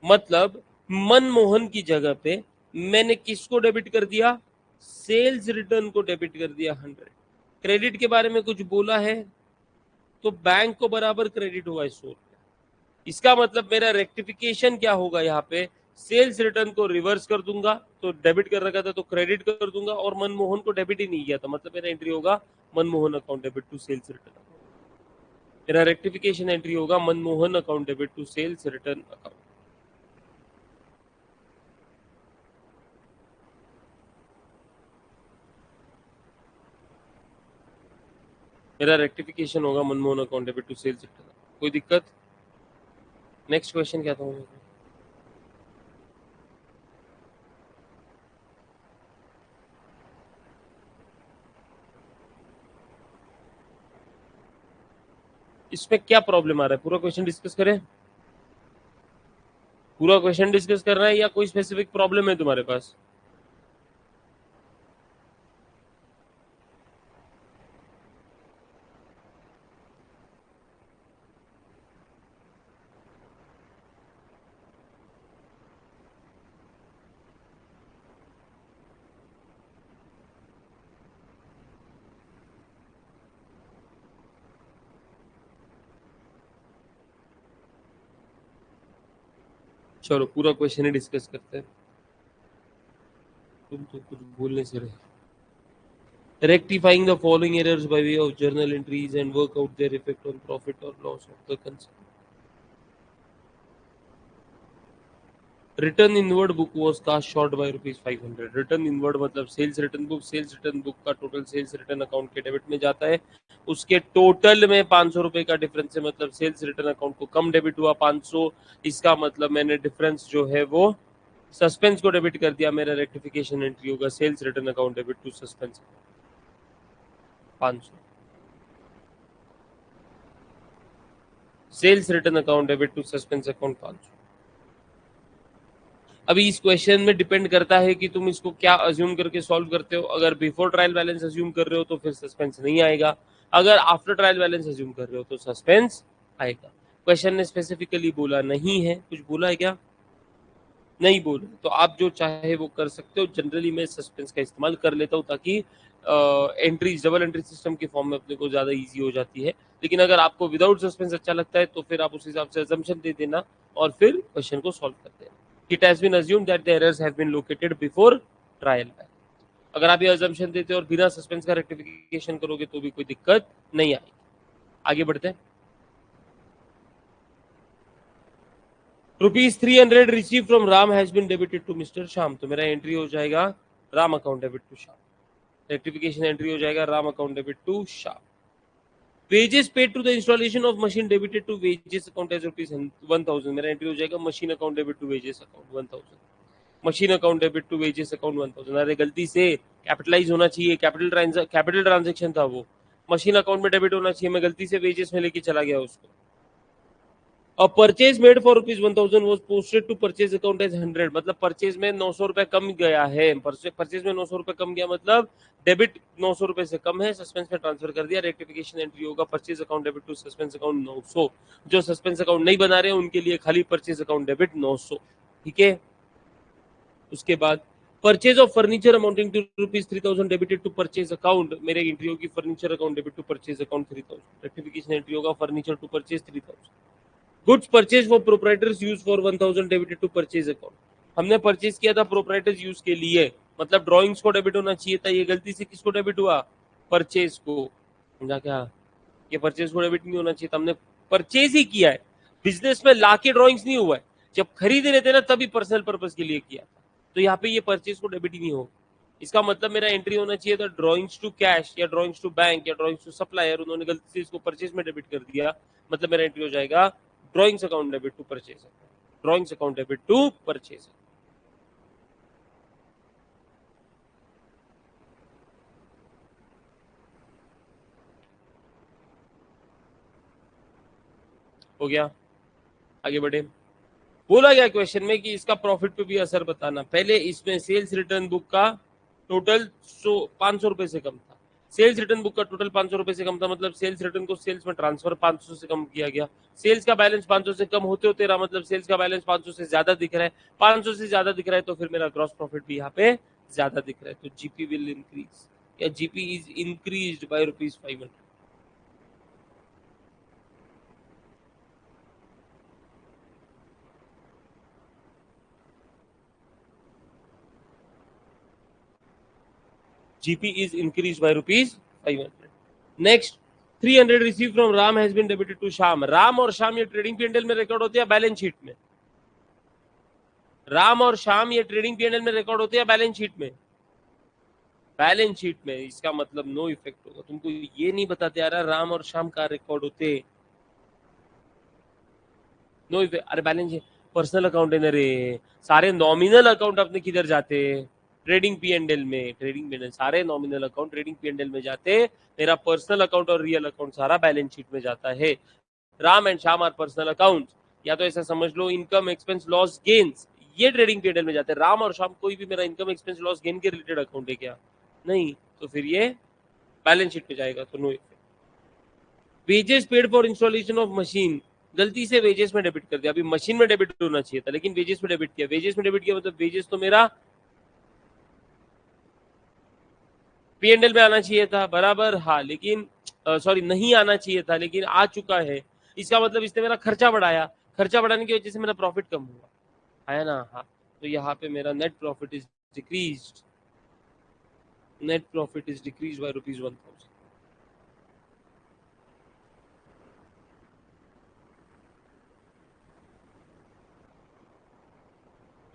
मतलब मनमोहन की जगह पे मैंने किसको डेबिट कर दिया, सेल्स रिटर्न को डेबिट कर दिया 100। क्रेडिट के बारे में कुछ बोला है तो बैंक को बराबर क्रेडिट हुआ 100। इसका मतलब मेरा रेक्टिफिकेशन क्या होगा, यहाँ पे सेल्स रिटर्न को रिवर्स कर दूंगा, तो डेबिट कर रखा था तो क्रेडिट कर दूंगा, और मनमोहन को डेबिट ही नहीं किया था, मतलब मेरा एंट्री होगा Manmohan account debit to sales return. मेरा रेक्टिफिकेशन एंट्री होगा Manmohan account debit to sales return account. मेरा रेक्टिफिकेशन होगा Manmohan account debit to sales return. कोई दिक्कत? नेक्स्ट क्वेश्चन क्या था? इसमें क्या प्रॉब्लम आ रहा है, पूरा क्वेश्चन डिस्कस करें? पूरा क्वेश्चन डिस्कस करना है या कोई स्पेसिफिक प्रॉब्लम है तुम्हारे पास? चलो पूरा क्वेश्चन ही डिस्कस करते हैं, तुम तो कुछ बोलने से रहे। Rectifying the following errors by way of journal entries and work out their effect on profit और loss of the concern. Return inward book was cast short by ₹500। Return inward मतलब sales return book, sales return book का total sales return account के debit में जाता है, उसके total में ₹500 का डिफरेंस है, मतलब सेल्स रिटर्न अकाउंट को कम डेबिट हुआ 500। इसका मतलब मैंने डिफरेंस जो है वो सस्पेंस को डेबिट कर दिया। मेरा रेक्टिफिकेशन एंट्री होगा sales return account debit to suspense 500। Sales return account debit to suspense account 500। अभी इस क्वेश्चन में डिपेंड करता है कि तुम इसको क्या अज्यूम करके सॉल्व करते हो। अगर बिफोर ट्रायल बैलेंस अज्यूम कर रहे हो तो फिर सस्पेंस नहीं आएगा, अगर आफ्टर ट्रायल बैलेंस अज्यूम कर रहे हो तो सस्पेंस आएगा। क्वेश्चन ने स्पेसिफिकली बोला नहीं है, कुछ बोला है क्या? नहीं बोला, तो आप जो चाहे वो कर सकते हो। जनरली मैं सस्पेंस का इस्तेमाल कर लेता हूँ ताकि एंट्री डबल एंट्री सिस्टम के फॉर्म में अपने को ज़्यादा इजी हो जाती है। लेकिन अगर आपको विदाउट सस्पेंस अच्छा लगता है तो फिर आप उस हिसाब से अजम्पशन दे देना और फिर क्वेश्चन को सॉल्व कर देना। It has been assumed that the errors have been located before trial balance। अगर आप ये अजम्पशन देते हो और बिना सस्पेंस का रेक्टिफिकेशन करोगे तो भी कोई दिक्कत नहीं आएगी। आगे बढ़ते हैं। ₹300 receive from Ram has been debited to mister Shyam, तो मेरा एंट्री हो जाएगा Ram account debit to Shyam. Rectification entry हो जाएगा Ram account debit to Shyam. Wages paid to the installation of machine debited to wages account as ₹1000, मेरा एंट्री हो जाएगा machine account debit to wages account 1000। Machine account debit to wages account 1000। अरे गलती से capitalise होना चाहिए, कैपिटल ट्रांजैक्शन था वो, मशीन अकाउंट में डेबिट होना चाहिए, मैं गलती से वेजेस में लेके चला गया उसको। और purchase made for ₹1000 was posted to purchase account as 100, मतलब परचेज में 900 रुपए कम गया है, परचेज में 900 रुपए कम गया मतलब डेबिट 900 रुपए से कम है, सस्पेंस में ट्रांसफर कर दिया, रेक्टिफिकेशन एंट्री होगा purchase account debit to suspense account 900। जो सस्पेंस अकाउंट नहीं बना रहे उनके लिए खाली परचेज अकाउंट डेबिट 900। ठीक है, उसके बाद purchase of furniture amounting to ₹3000 debited to purchase account, मेरे एंट्री होगी furniture account debit to purchase account 3000, rectification entry होगा furniture to purchase 3000। Goods purchase for proprietors use for 1000 debited to purchase account, हमने purchase किया था proprietors use के लिए, मतलब drawings को डेबिट होना चाहिए था, ये गलती से किसको डेबिट हुआ, परचेज को। समझा क्या, ये परचेज को डेबिट नहीं होना चाहिए था, हमने परचेज ही किया है, बिजनेस में लाके ड्राइंग्स नहीं हुआ है, जब खरीद रहे थे ना तभी पर्सनल पर्पस के लिए किया था, तो यहाँ पे ये परचेज को डेबिट ही नहीं होगा। इसका मतलब मेरा एंट्री होना चाहिए था ड्राइंग्स टू कैश या ड्राइंग्स टू बैंक या ड्राइंग्स टू सप्लायर, उन्होंने गलती से इसको परचेज में डेबिट कर दिया, मतलब मेरा एंट्री हो जाएगा drawings account debit to purchase account, drawings account debit to purchase. हो गया, आगे बढ़े। बोला गया क्वेश्चन में कि इसका प्रॉफिट पे भी असर बताना, पहले इसमें सेल्स रिटर्न बुक का टोटल 500 रुपए से कम था, सेल्स रिटर्न बुक का टोटल 500 रुपए से कम था, मतलब सेल्स रिटर्न को सेल्स में ट्रांसफर 500 से कम किया गया, सेल्स का बैलेंस 500 से कम होते होते रहा, मतलब सेल्स का बैलेंस 500 से ज्यादा दिख रहा है, 500 से ज्यादा दिख रहा है तो फिर मेरा ग्रॉस प्रॉफिट भी यहाँ पे ज्यादा दिख रहा है, तो जीपी विल इंक्रीज या GP is increased by ₹500। GP is increased by ₹500. Next, 300 received from Ram has been debited to Sham. Ram और श्याम ये ट्रेडिंग P&L में रिकॉर्ड होते हैं बैलेंस शीट में, राम और श्याम ये ट्रेडिंग P&L में रिकॉर्ड होते हैं बैलेंस शीट में, बैलेंस शीट में, इसका मतलब नो इफेक्ट होगा। तुमको ये नहीं बताते आ रहा राम और श्याम का रिकॉर्ड होते, नो इफेक्ट। अरे बैलेंस पर्सनल अकाउंट है ना रे, सारे नॉमिनल अकाउंट अपने किधर जाते, ट्रेडिंग P&L में, ट्रेडिंग P&L सारे नॉमिनल अकाउंट ट्रेडिंग P&L में जाते, मेरा पर्सनल अकाउंट और रियल अकाउंट सारा बैलेंस शीट में जाता है। Ram and Shyam are personal account, या तो ऐसा समझ लो इनकम एक्सपेंस लॉस गेन्स ये ट्रेडिंग P&L में जाते हैं, राम और श्याम कोई भी मेरा इनकम एक्सपेंस लॉस गेन के रिलेटेड अकाउंट है क्या, नहीं, तो फिर ये बैलेंस शीट में जाएगा, तो no effect. Wages paid for installation of machine, गलती से वेजेस में डेबिट कर दिया, अभी मशीन में डेबिट होना चाहिए था लेकिन वेजेस में डेबिट किया, वेजेस में डेबिट किया मतलब वेजेस तो मेरा P&L में आना चाहिए था बराबर, हाँ लेकिन सॉरी नहीं आना चाहिए था लेकिन आ चुका है, इसका मतलब इसने मेरा खर्चा बढ़ाया, खर्चा बढ़ाने की वजह से मेरा प्रॉफिट कम हुआ, आया ना, हाँ, तो यहाँ पे मेरा net profit is decreased, net profit is decreased by ₹1000।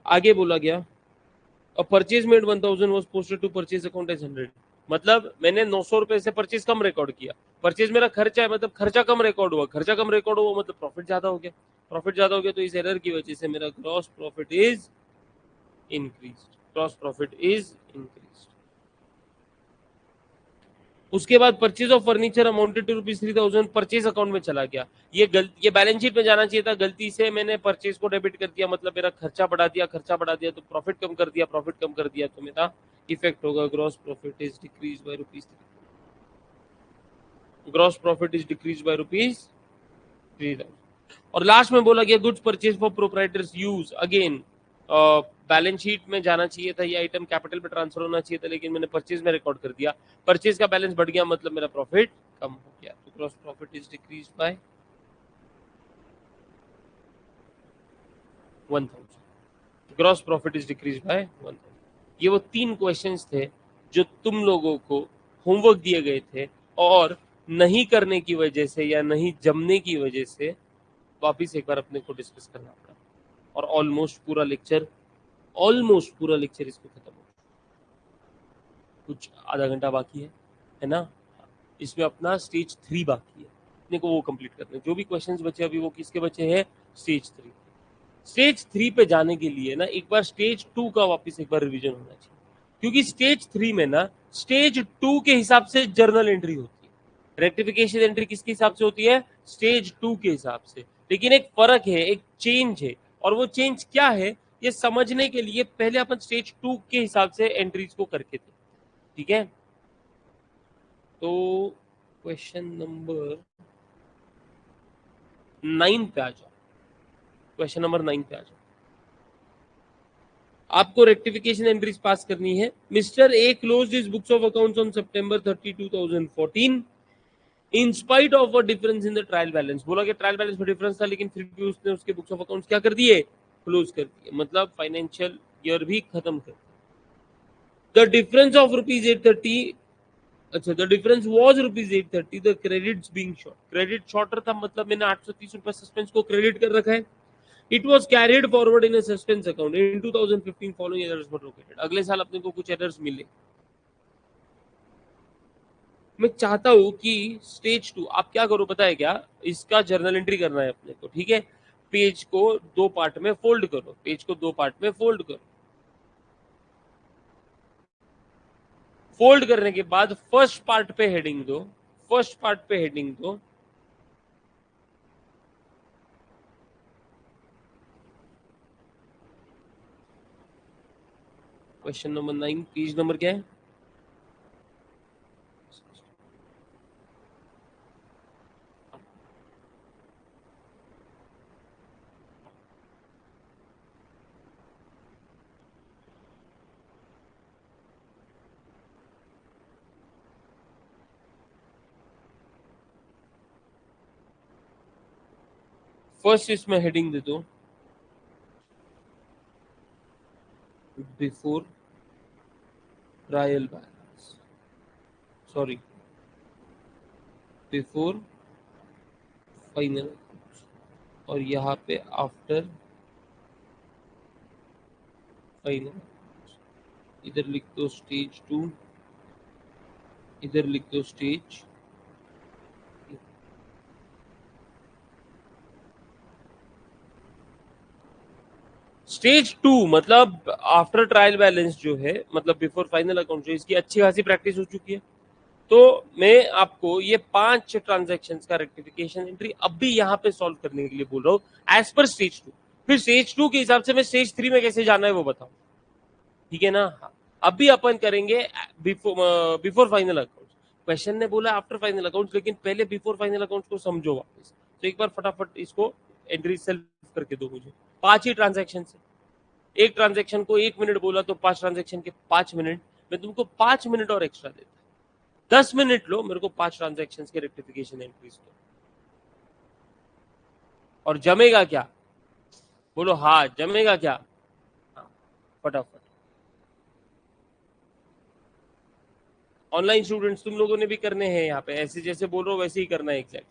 आगे बोला गया purchase made 1000 was posted to purchase account as 100, मतलब मैंने 900 रुपए से परचेज कम रिकॉर्ड किया, परचेज मेरा खर्चा है मतलब खर्चा कम रिकॉर्ड हुआ, खर्चा कम रिकॉर्ड हुआ मतलब प्रॉफिट ज्यादा हो गया, प्रॉफिट ज्यादा हो गया तो इस एरर की वजह से मेरा gross profit is increased, gross profit is increased. उसके बाद purchase of furniture amounted to ₹3000 purchase account में चला गया, ये बैलेंस शीट में जाना चाहिए था, गलती से मैंने परचेज को डेबिट कर दिया, मतलब मेरा खर्चा बढ़ा दिया, खर्चा बढ़ा दिया तो प्रॉफिट कम कर दिया, प्रॉफिट कम कर दिया तो मेरा इफेक्ट होगा gross profit is decrease by ₹300, gross profit is decrease by ₹3000। और लास्ट में बोला गया goods purchase for proprietors use, again balance sheet में जाना चाहिए था, ये आइटम कैपिटल में ट्रांसफर होना चाहिए था लेकिन मैंने परचेज में रिकॉर्ड कर दिया, परचेज का बैलेंस बढ़ गया मतलब मेरा प्रॉफिट कम हो गया, तो gross profit is decrease by 1000, gross profit is decrease by 1000। ये वो 3 क्वेश्चंस थे जो तुम लोगों को होमवर्क दिए गए थे और नहीं करने की वजह से या नहीं जमने की वजह से वापिस एक बार अपने को डिस्कस करना पड़ा, और ऑलमोस्ट पूरा लेक्चर इसको खत्म हो, कुछ आधा घंटा बाकी है ना, इसमें अपना स्टेज 3 बाकी है, अपने को वो कंप्लीट करना है, जो भी क्वेश्चंस बचे अभी वो किसके बचे हैं, स्टेज 3। स्टेज 3 पे जाने के लिए ना एक बार स्टेज 2 का वापस एक बार रिवीजन होना चाहिए, क्योंकि स्टेज 3 में ना स्टेज 2 के हिसाब से जर्नल एंट्री होती है, रेक्टिफिकेशन एंट्री किसके हिसाब से होती है, स्टेज 2 के हिसाब से, लेकिन एक फर्क है, एक चेंज है, और वो चेंज क्या है ये समझने के लिए पहले अपन स्टेज 2 के हिसाब से एंट्रीज को करके थे, ठीक है। तो क्वेश्चन नंबर 9 पे आ जाओ, क्वेश्चन नंबर 9 पे आ जाओ। आपको रेक्टिफिकेशन एंट्रीज पास करनी है। Mister a closed his books of accounts on September 30, 2014 in spite of a difference in the trial balance. बोला कि ट्रायल बैलेंस में डिफरेंस था, लेकिन फिर भी उसने उसके बुक्स ऑफ अकाउंट्स क्या कर दिए, क्लोज कर दिए, मतलब फाइनेंशियल ईयर भी खत्म कर दिया। द डिफरेंस ऑफ ₹830, अच्छा the difference was ₹830, the credits being short, credit shorter था, मतलब मैंने ₹830 सस्पेंस को क्रेडिट कर रखा है। It was carried forward in a suspense account in 2015 following errors were located. अगले साल अपने को कुछ एरर्स मिले। मैं चाहता हूं कि स्टेज 2 आप क्या करो पता है क्या, इसका जर्नल एंट्री करना है अपने को, ठीक है। पेज को दो पार्ट में फोल्ड करो, पेज को दो पार्ट में फोल्ड करो। फोल्ड करने के बाद फर्स्ट पार्ट पे हेडिंग दो, फर्स्ट पार्ट पे हेडिंग दो, क्वेश्चन नंबर 9, पेज नंबर क्या है, फर्स्ट इसमें हेडिंग दे दो, before trial balance, sorry before final, और यहाँ पे आफ्टर फाइनल। इधर लिख दो स्टेज 2, इधर लिख दो स्टेज, स्टेज 2 मतलब आफ्टर ट्रायल बैलेंस जो है, मतलब बिफोर फाइनल अकाउंट जो इसकी अच्छी खासी प्रैक्टिस हो चुकी है। तो मैं आपको ये 5 ट्रांजैक्शंस का रेक्टिफिकेशन एंट्री अब भी यहाँ पे सॉल्व करने के लिए बोल रहा हूँ एज पर स्टेज 2। फिर स्टेज 2 के हिसाब से मैं स्टेज 3 में कैसे जाना है वो बताऊं, ठीक है ना। हाँ। अभी अपन करेंगे बिफोर फाइनल अकाउंट। क्वेश्चन ने बोला आफ्टर फाइनल अकाउंट, लेकिन पहले बिफोर फाइनल अकाउंट को समझो वापस। तो एक बार फटाफट इसको एंट्री सेल्फ करके दो मुझे। 5 ही ट्रांजेक्शन है, एक ट्रांजेक्शन को 1 मिनट बोला तो 5 ट्रांजेक्शन के 5 मिनट, मैं तुमको 5 मिनट और एक्स्ट्रा देता, 10 मिनट लो, मेरे को 5 ट्रांजेक्शन के रेक्टिफिकेशन एंट्रीज दो। और जमेगा क्या, बोलो हाँ जमेगा क्या, हाँ, फटाफट। ऑनलाइन स्टूडेंट्स तुम लोगों ने भी करने हैं यहाँ पे, ऐसे जैसे बोल रहे हो वैसे ही करना है एग्जैक्ट।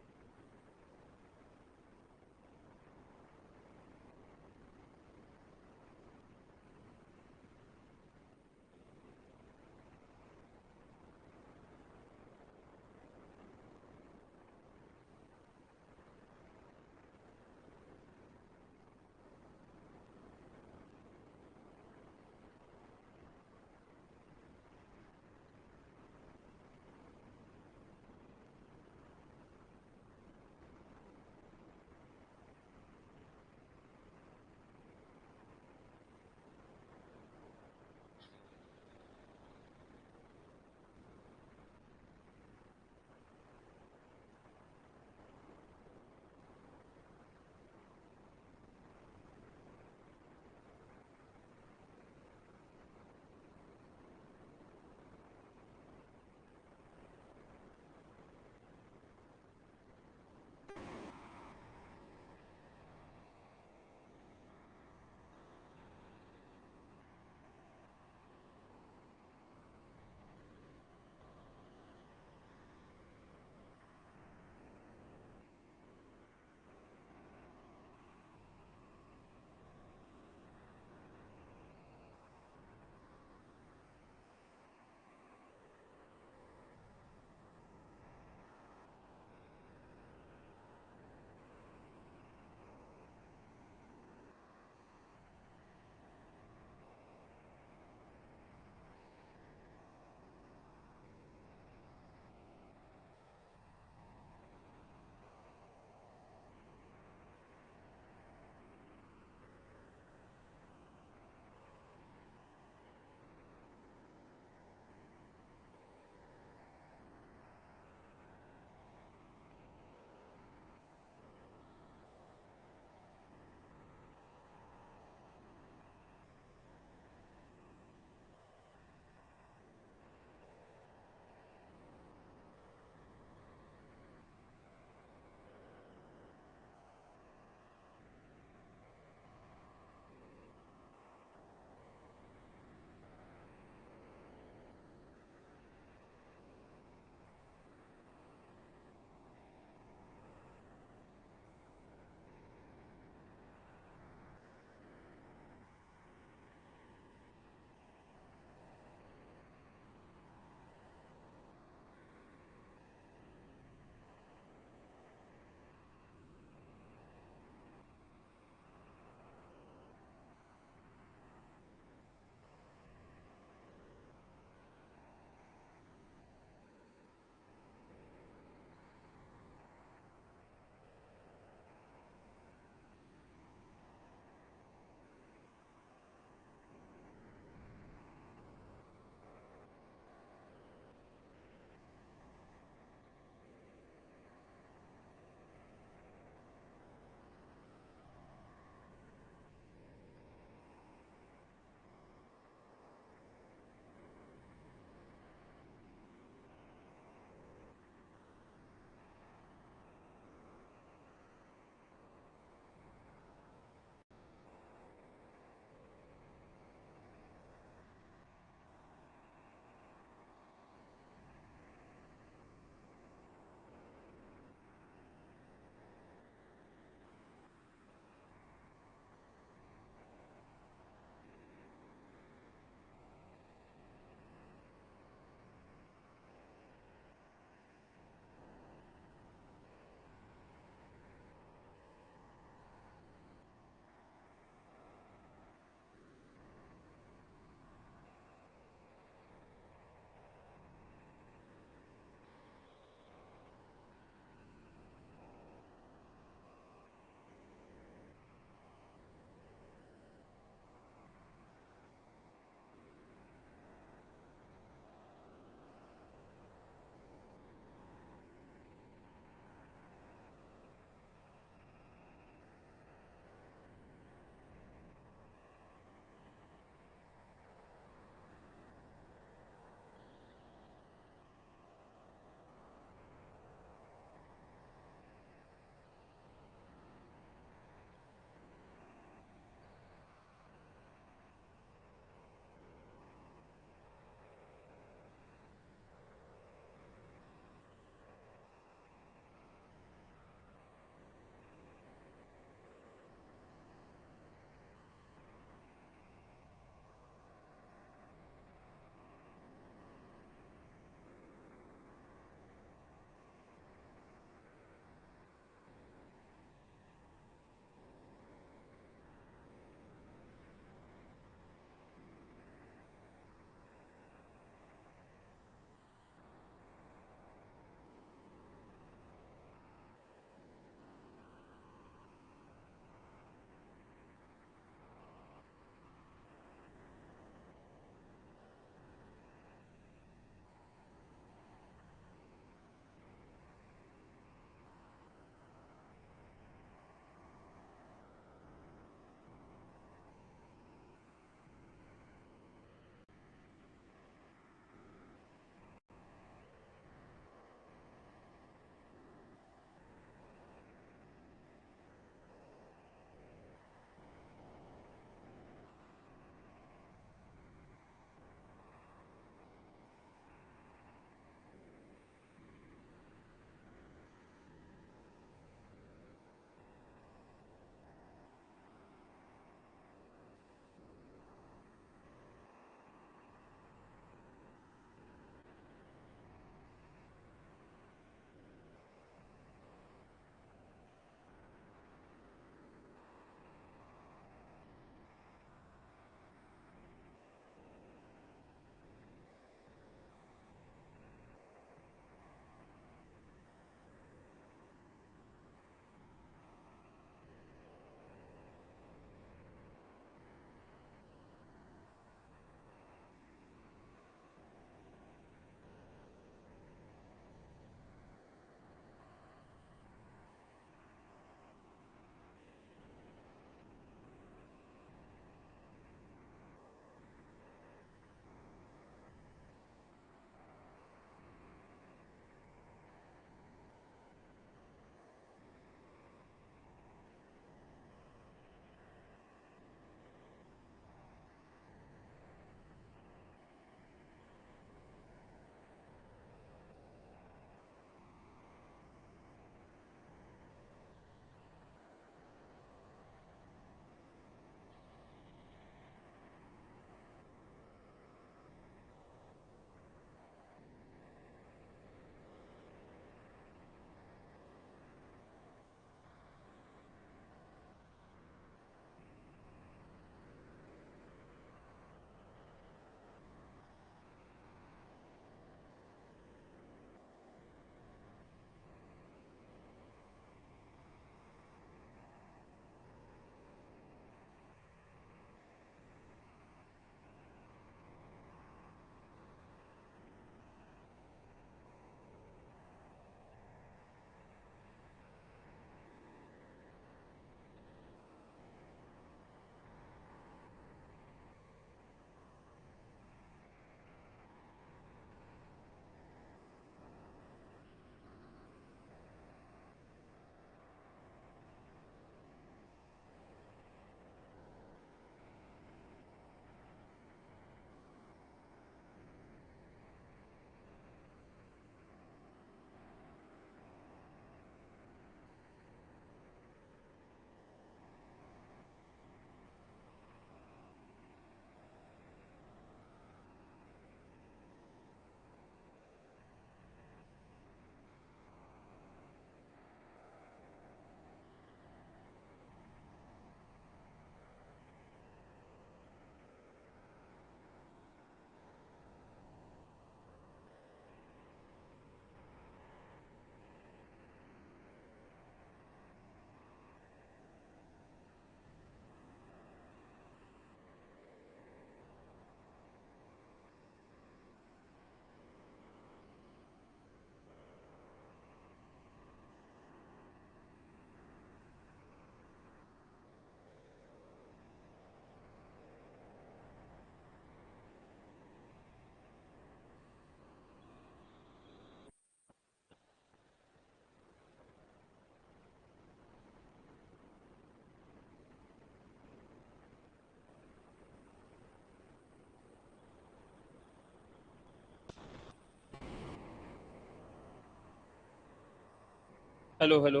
हेलो हेलो,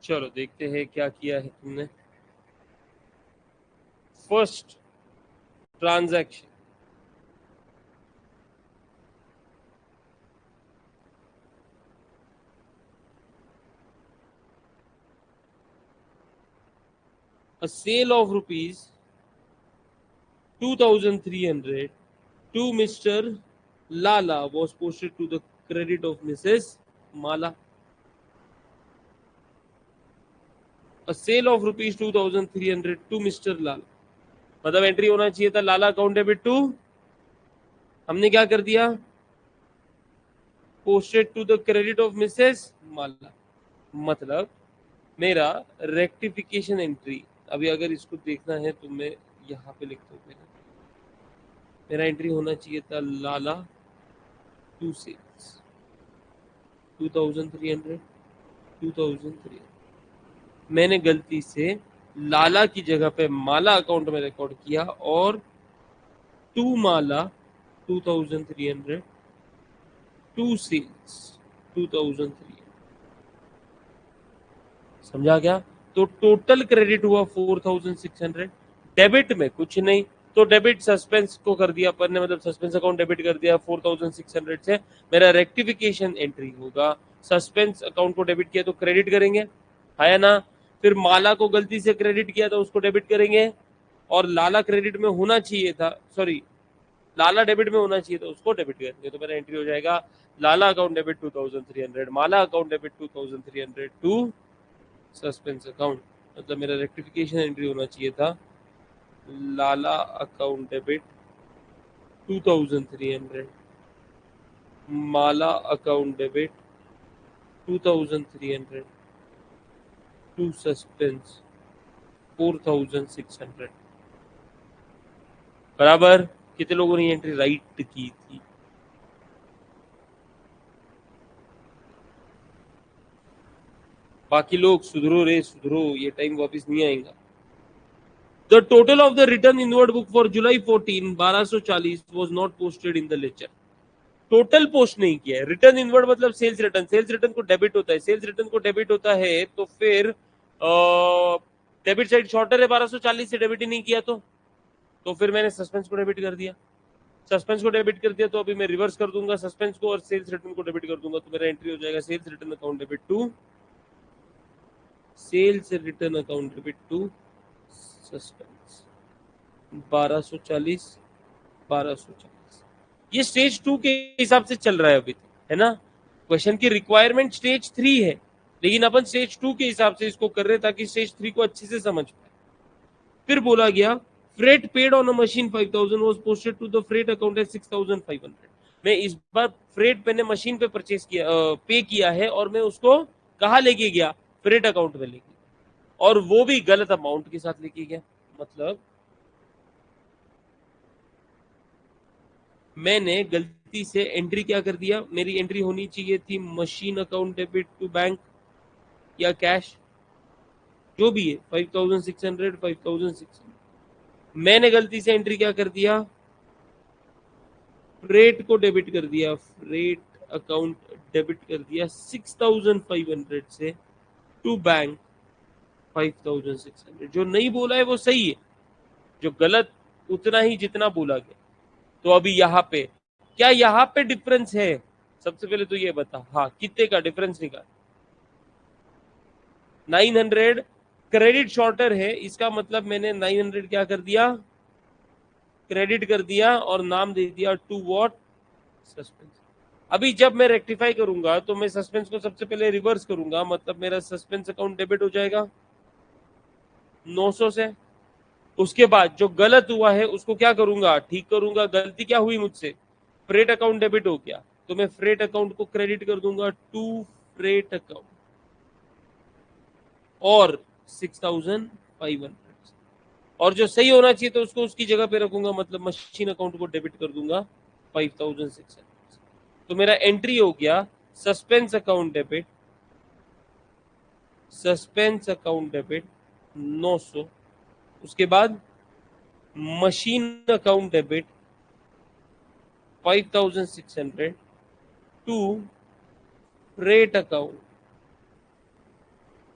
चलो देखते हैं क्या किया है तुमने। First transaction, a sale of rupees 2300 to Mr. Lala was posted to the credit of Mrs. Mala. A sale of rupees 2300 to Mr. Lala, मतलब एंट्री होना चाहिए था लाला अकाउंट डेबिट टू, हमने क्या कर दिया, posted to the credit of Mrs Mala. मतलब मेरा रेक्टिफिकेशन एंट्री, अभी अगर इसको देखना है तो मैं यहाँ पे लिखता हूँ पहले, मेरा एंट्री होना चाहिए था लाला टू सेल्स 2300 2300, मैंने गलती से लाला की जगह पे माला अकाउंट में रिकॉर्ड किया और टू माला 2300 टू सेल्स 2300, समझा क्या? तो टोटल क्रेडिट हुआ 4600, डेबिट में कुछ नहीं, तो डेबिट सस्पेंस को कर दिया अपन ने, मतलब सस्पेंस अकाउंट डेबिट कर दिया 4600 से। मेरा रेक्टिफिकेशन एंट्री होगा, सस्पेंस अकाउंट को डेबिट किया तो क्रेडिट करेंगे, है ना? फिर माला को गलती से क्रेडिट किया तो उसको डेबिट करेंगे, और लाला क्रेडिट में होना चाहिए था, सॉरी लाला डेबिट में होना चाहिए तो उसको डेबिट करेंगे। तो मेरा एंट्री हो जाएगा Lala account debit 2300, Mala account debit 2300 to suspense account, मतलब मेरा रेक्टिफिकेशन एंट्री होना चाहिए था Lala account debit 2300, Mala account debit 2300 to suspense 4600। बराबर? कितने लोगों ने एंट्री राइट की थी? बाकी लोग सुधरो रे सुधरो, ये टाइम वापस नहीं आएगा। The total of the return inward book for July 14 1240 was not posted in the ledger. Total post नहीं किया है, रिटर्न इनवर्ड मतलब सेल्स रिटर्न, सेल्स रिटर्न को डेबिट होता है, सेल्स रिटर्न को डेबिट होता है तो फिर डेबिट साइड शॉर्टर है 1240 से डेबिट ही नहीं किया तो फिर मैंने सस्पेंस को डेबिट कर दिया, सस्पेंस को डेबिट कर दिया तो अभी मैं रिवर्स कर दूंगा सस्पेंस को और सेल्स रिटर्न को डेबिट कर दूंगा, तो मेरा एंट्री हो जाएगा sales return account debit to sales return account debit to suspense 1240 1240। ये स्टेज 2 के हिसाब से चल रहा है अभी, है ना? क्वेश्चन की रिक्वायरमेंट स्टेज 3 है, लेकिन अपन स्टेज 2 के हिसाब से इसको कर रहे हैं ताकि स्टेज 3 को अच्छे से समझ पाए। फिर बोला गया freight paid on a machine 5000 was posted to the freight account as 6500। मैं इस बार फ्रेट मैंने मशीन पे परचेज किया, पे किया है, और मैं उसको कहाँ लेके गया? फ्रेट अकाउंट में लेके, और वो भी गलत अमाउंट के साथ लेके गया। मतलब मैंने गलती से एंट्री क्या कर दिया, मेरी एंट्री होनी चाहिए थी machine account debit to bank या कैश, जो भी है 5600 5600, मैंने गलती से एंट्री क्या कर दिया, फ्रेट को डेबिट कर दिया, फ्रेट अकाउंट डेबिट कर दिया 6500 से टू बैंक 5600। जो नहीं बोला है वो सही है, जो गलत उतना ही जितना बोला गया। तो अभी यहाँ पे क्या, यहाँ पे डिफरेंस है? सबसे पहले तो ये बता, हाँ कितने का डिफरेंस निकाल। 900 क्रेडिट शॉर्टर है, इसका मतलब मैंने 900 क्या कर दिया, क्रेडिट कर दिया और नाम दे दिया टू व्हाट, सस्पेंस। अभी जब मैं रेक्टिफाई करूंगा तो मैं सस्पेंस को सबसे पहले रिवर्स करूंगा, मतलब मेरा सस्पेंस अकाउंट डेबिट हो जाएगा 900 से। उसके बाद जो गलत हुआ है उसको क्या करूंगा, ठीक करूंगा। गलती क्या हुई मुझसे, फ्रेट अकाउंट डेबिट हो गया, तो मैं फ्रेट अकाउंट को क्रेडिट कर दूंगा टू फ्रेट अकाउंट और 6500, और जो सही होना चाहिए तो उसको उसकी जगह पे रखूंगा, मतलब मशीन अकाउंट को डेबिट कर दूंगा 5600। तो मेरा एंट्री हो गया suspense account debit, suspense account debit 900, उसके बाद machine account debit 5600 to freight account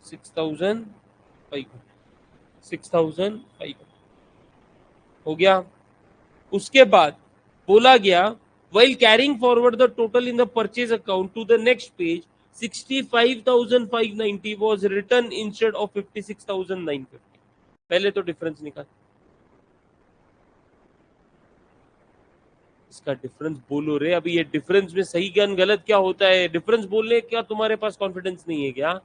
6,500 हो गया। उसके बाद बोला गया while carrying forward the total in the purchase account to the next page 65,590 was written instead of 56,950। पहले तो डिफरेंस निकाल, इसका डिफरेंस बोलो रे। अभी ये डिफरेंस में सही ज्ञान गलत क्या होता है? डिफरेंस बोलने क्या तुम्हारे पास कॉन्फिडेंस नहीं है क्या?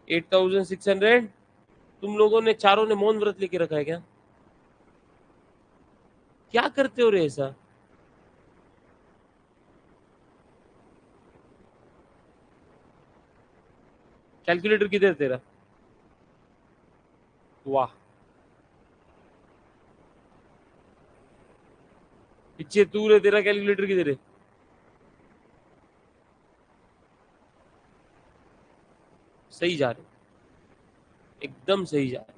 8,600 तुम लोगों ने चारों ने मौन व्रत लेके रखा है क्या? क्या करते हो रे ऐसा? कैलकुलेटर किधर तेरा? वाह, पीछे तू रे, तेरा कैलकुलेटर किधर है? सही जा रहे, एकदम सही जा रहे।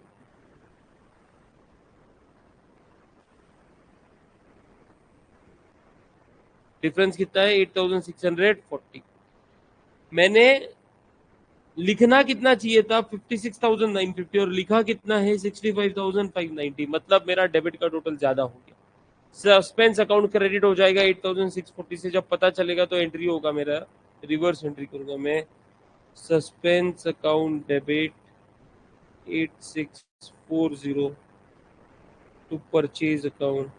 डिफरेंस कितना है? 8,640। मैंने लिखना कितना चाहिए था? 56,950 और लिखा कितना है? 65,590। मतलब मेरा डेबिट का टोटल ज्यादा हो गया। सस्पेंस अकाउंट क्रेडिट हो जाएगा 8,640 से। जब पता चलेगा तो एंट्री होगा मेरा, रिवर्स एंट्री करूंगा मैं। Suspense account debit 8640 to purchase account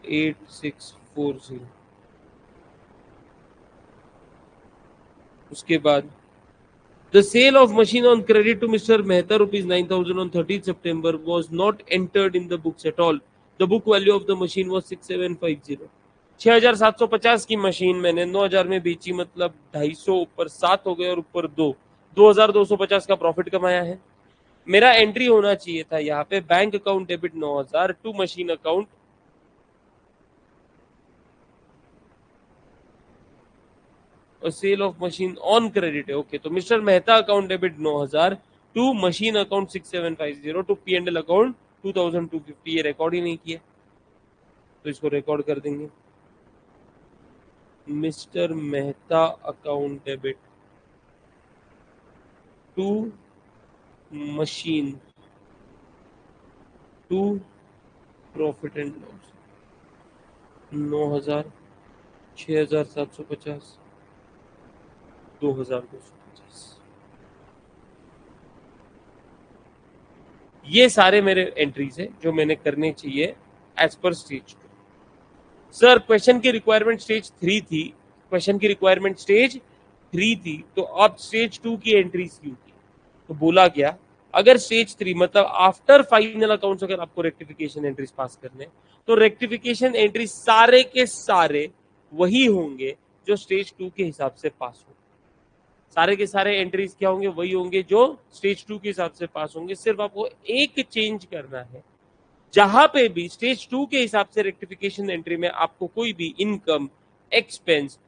8640। उसके बाद the sale of machine on credit to Mr. Mehta rupees 9,000 on 30th September was not entered in the books at all. The book value of the machine was 6750। 6,750 की machine मैंने 9,000 में बेची, मतलब 250 ऊपर 7 हो गए और ऊपर 2,250 का प्रॉफिट कमाया है। मेरा एंट्री होना चाहिए था यहाँ पे bank account debit 9,000 to machine account और sale of machine on credit है। ओके, तो Mr Mehta account debit 9,000 to machine account 6750 to P&L account 2,250। ये रिकॉर्ड ही नहीं किया तो इसको रिकॉर्ड कर देंगे। Mister Mehta account debit to machine to profit and loss 9,000, 6,750, 2,250। ये सारे मेरे एंट्रीज है जो मैंने करने चाहिए as per stage. Sir question की रिक्वायरमेंट स्टेज 3 थी, क्वेश्चन की रिक्वायरमेंट स्टेज 3 थी, तो अब स्टेज 2 की एंट्रीज क्यों की? तो बोला गया अगर स्टेज 3 मतलब आफ्टर फाइनल अकाउंट्स अगर आपको रेक्टिफिकेशन एंट्रीज पास करने, तो रेक्टिफिकेशन एंट्री सारे के सारे वही होंगे जो स्टेज 2 के हिसाब से पास होंगे। सारे के सारे एंट्रीज क्या होंगे? वही होंगे जो स्टेज 2 के हिसाब से पास होंगे। सिर्फ आपको एक चेंज करना है, जहां पे भी स्टेज 2 के हिसाब से रेक्टिफिकेशन एंट्री में आपको कोई भी इनकम, एक्सपेंस,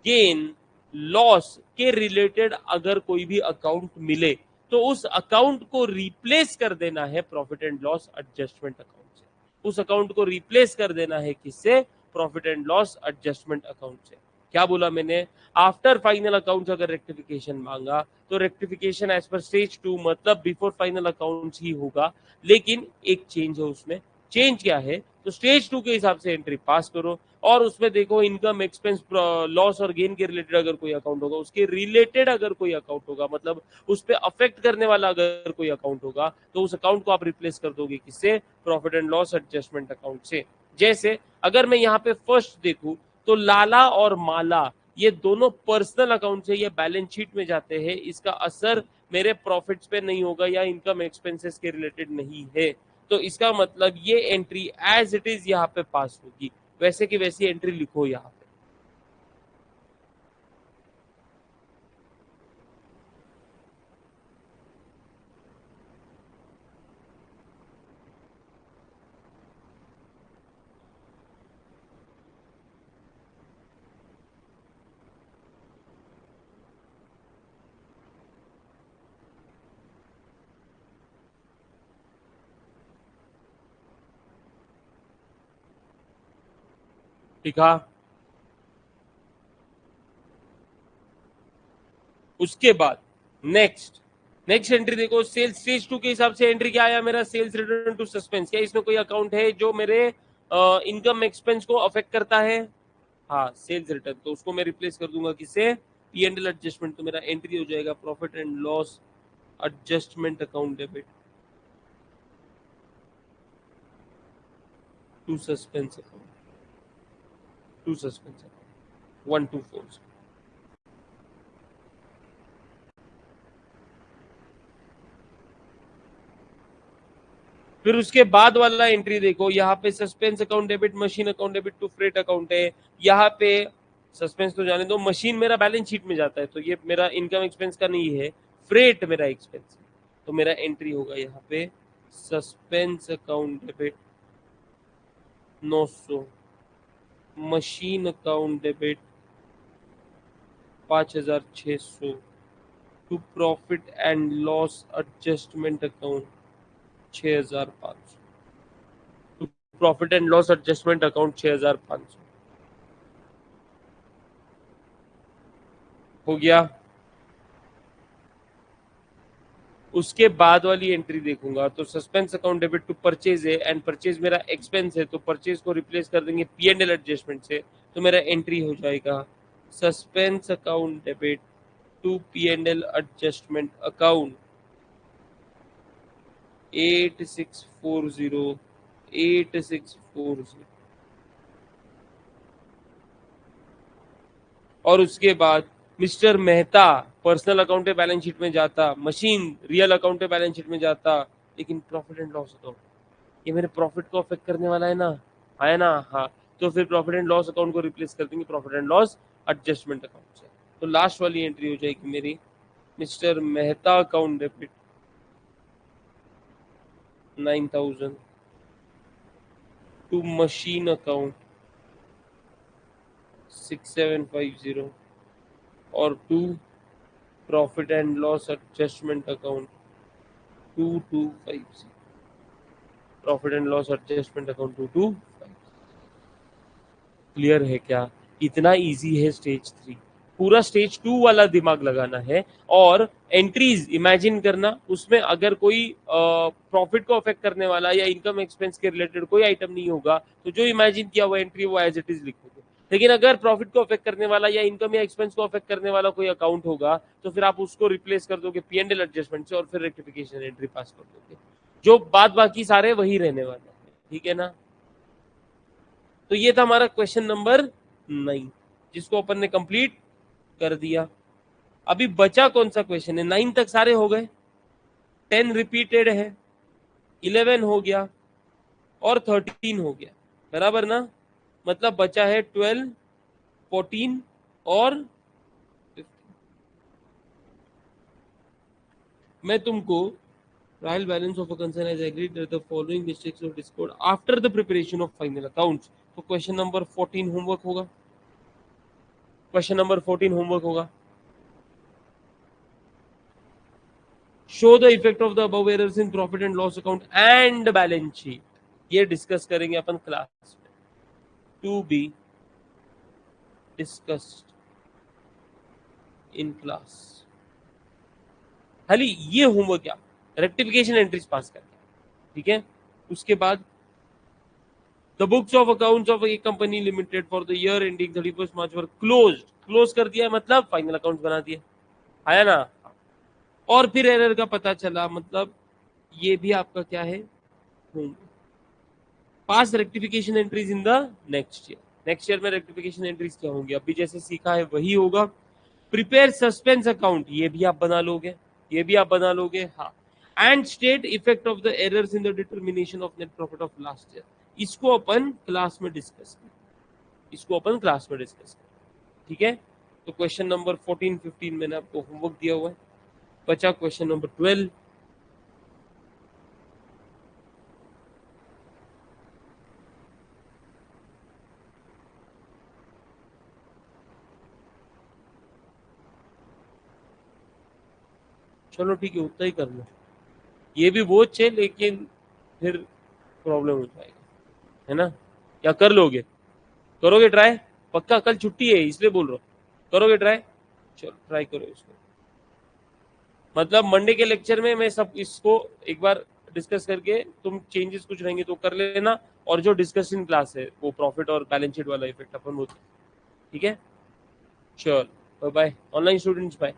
गेन, लॉस के रिलेटेड अगर कोई भी अकाउंट मिले, तो उस अकाउंट को रिप्लेस कर देना है profit and loss adjustment account से। उस अकाउंट को रिप्लेस कर देना है किससे? Profit and loss adjustment account से। क्या बोला मैंने? आफ्टर फाइनल अकाउंट अगर रेक्टिफिकेशन मांगा तो रेक्टिफिकेशन एज पर स्टेज 2 मतलब बिफोर फाइनल अकाउंट्स ही होगा। लेकिन एक चेंज है उसमें। चेंज क्या है? तो स्टेज 2 के हिसाब से एंट्री पास करो और उसमें देखो इनकम, एक्सपेंस, लॉस और गेन के रिलेटेड अगर कोई अकाउंट होगा, उसके रिलेटेड अगर कोई अकाउंट होगा, मतलब उस पर अफेक्ट करने वाला अगर कोई अकाउंट होगा, तो उस अकाउंट को आप रिप्लेस कर दोगे किससे? Profit and loss adjustment account से। जैसे अगर मैं यहाँ पे फर्स्ट देखूं तो लाला और माला ये दोनों पर्सनल अकाउंट से ये बैलेंस शीट में जाते हैं। इसका असर मेरे प्रॉफिट्स पे नहीं होगा या इनकम एक्सपेंसेस के रिलेटेड नहीं है। तो इसका मतलब ये एंट्री एज इट इज यहाँ पे पास होगी, वैसे की वैसी एंट्री लिखो यहाँ पे। लिखा। उसके बाद नेक्स्ट एंट्री देखो, सेल्स स्टेज 2 के हिसाब से एंट्री क्या आया मेरा, सेल्स रिटर्न टू सस्पेंस। क्या इसमें कोई अकाउंट है जो मेरे इनकम एक्सपेंस को अफेक्ट करता है? हाँ, सेल्स रिटर्न, तो उसको मैं रिप्लेस कर दूंगा किससे, पी एंड एल एडजस्टमेंट। तो मेरा एंट्री हो जाएगा profit and loss adjustment account debit to suspense account, to suspense account 124। फिर उसके बाद वाला एंट्री देखो, यहाँ पे suspense account debit, machine account debit to freight account है। यहाँ पे सस्पेंस तो जाने दो, मशीन मेरा बैलेंस शीट में जाता है, तो ये मेरा इनकम एक्सपेंस का नहीं है, फ्रेट मेरा एक्सपेंस है। तो मेरा एंट्री होगा यहाँ पे suspense account debit 900, machine account debit 5600, to profit and loss adjustment account 6500, to profit and loss adjustment account 6500 हो गया। उसके बाद वाली एंट्री देखूंगा तो suspense account debit to purchase है, एंड परचेज मेरा एक्सपेंस है, तो परचेज को रिप्लेस कर देंगे पी एंड एल एडजस्टमेंट से। तो मेरा एंट्री हो जाएगा suspense account debit to P and L adjustment account 8640 8640। और उसके बाद मिस्टर मेहता पर्सनल अकाउंट पे बैलेंस शीट में जाता, मशीन रियल अकाउंट पे बैलेंस शीट में जाता, लेकिन प्रॉफिट एंड लॉस अकाउंट ये मेरे प्रॉफिट को अफेक्ट करने वाला है ना, आया ना, हाँ। तो फिर प्रॉफिट एंड लॉस अकाउंट को रिप्लेस कर देंगे profit and loss adjustment account से। तो लास्ट वाली एंट्री हो जाएगी मेरी mister Mehta account debit 9000 to machine account 6750 और to profit and loss adjustment account 2250, profit and loss adjustment account 2250। Clear है क्या? इतना इजी है स्टेज 3, पूरा स्टेज 2 वाला दिमाग लगाना है। और एंट्रीज इमेजिन करना, उसमें अगर कोई प्रॉफिट को अफेक्ट करने वाला या इनकम एक्सपेंस के रिलेटेड कोई आइटम नहीं होगा, तो जो इमेजिन किया हुआ एंट्री वो एज इट इज लिखोगे। लेकिन अगर प्रॉफिट को अफेक्ट करने वाला या इनकम या एक्सपेंस को अफेक्ट करने वाला कोई अकाउंट होगा, तो फिर आप उसको रिप्लेस कर दोगे पी एंड एल एडजस्टमेंट से, और फिर रेक्टिफिकेशन एंट्री पास कर दोगे। जो बाद बाकी सारे वही रहने वाले हैं, ठीक है ना। तो ये था हमारा क्वेश्चन नंबर 9, जिसको अपन ने कंप्लीट कर दिया। अभी बचा कौन सा क्वेश्चन है? 9 तक सारे हो गए, 10 रिपीटेड है, 11 हो गया और 13 हो गया, बराबर ना। मतलब बचा है 12, 14 और 15। मैं तुमको trial balance of a concern has agreed that the following mistakes were discovered after the preparation of final accounts. तो क्वेश्चन नंबर 14 होमवर्क होगा, क्वेश्चन नंबर 14 होमवर्क होगा। Show the effect of the above errors in profit and loss account and balance sheet. ये discuss करेंगे अपन class में, to be discussed in class. खाली ये homework क्या, रेक्टिफिकेशन एंट्रीज पास करके, ठीक है। उसके बाद the books of accounts of A company limited for the year ending 31 March were closed. Close कर दिया मतलब फाइनल अकाउंट बना दिया, आया ना। और फिर एरर का पता चला, मतलब ये भी आपका क्या है, homework. Pass rectification entries in the next year. Next year में रेक्टिफिकेशन एंट्रीज क्या होंगी, अभी जैसे सीखा है वही होगा। प्रिपेयर सस्पेंस अकाउंट, ये भी आप बना लोगे, ये भी आप बना लोगे, हाँ। And state effect of the errors in the determination of net profit of last year. इसको अपन क्लास में डिस्कस करें, इसको अपन क्लास में डिस्कस करें, ठीक है। तो क्वेश्चन नंबर 14, 15 मैंने आपको होमवर्क दिया हुआ है। बचा क्वेश्चन नंबर 12। चलो ठीक है, उतना ही कर लो। ये भी वो है, लेकिन फिर प्रॉब्लम हो जाएगा, है ना। क्या कर लोगे, करोगे ट्राई? पक्का कल छुट्टी है इसलिए बोल रहा हूँ, करोगे ट्राई? चलो ट्राई करो इसको। मतलब मंडे के लेक्चर में मैं सब इसको एक बार डिस्कस करके तुम चेंजेस कुछ रहेंगे तो कर लेना, और जो डिस्कशन क्लास है वो प्रॉफिट और बैलेंस शीट वाला इफेक्ट अपन वो, ठीक है, sure, bye, online students bye.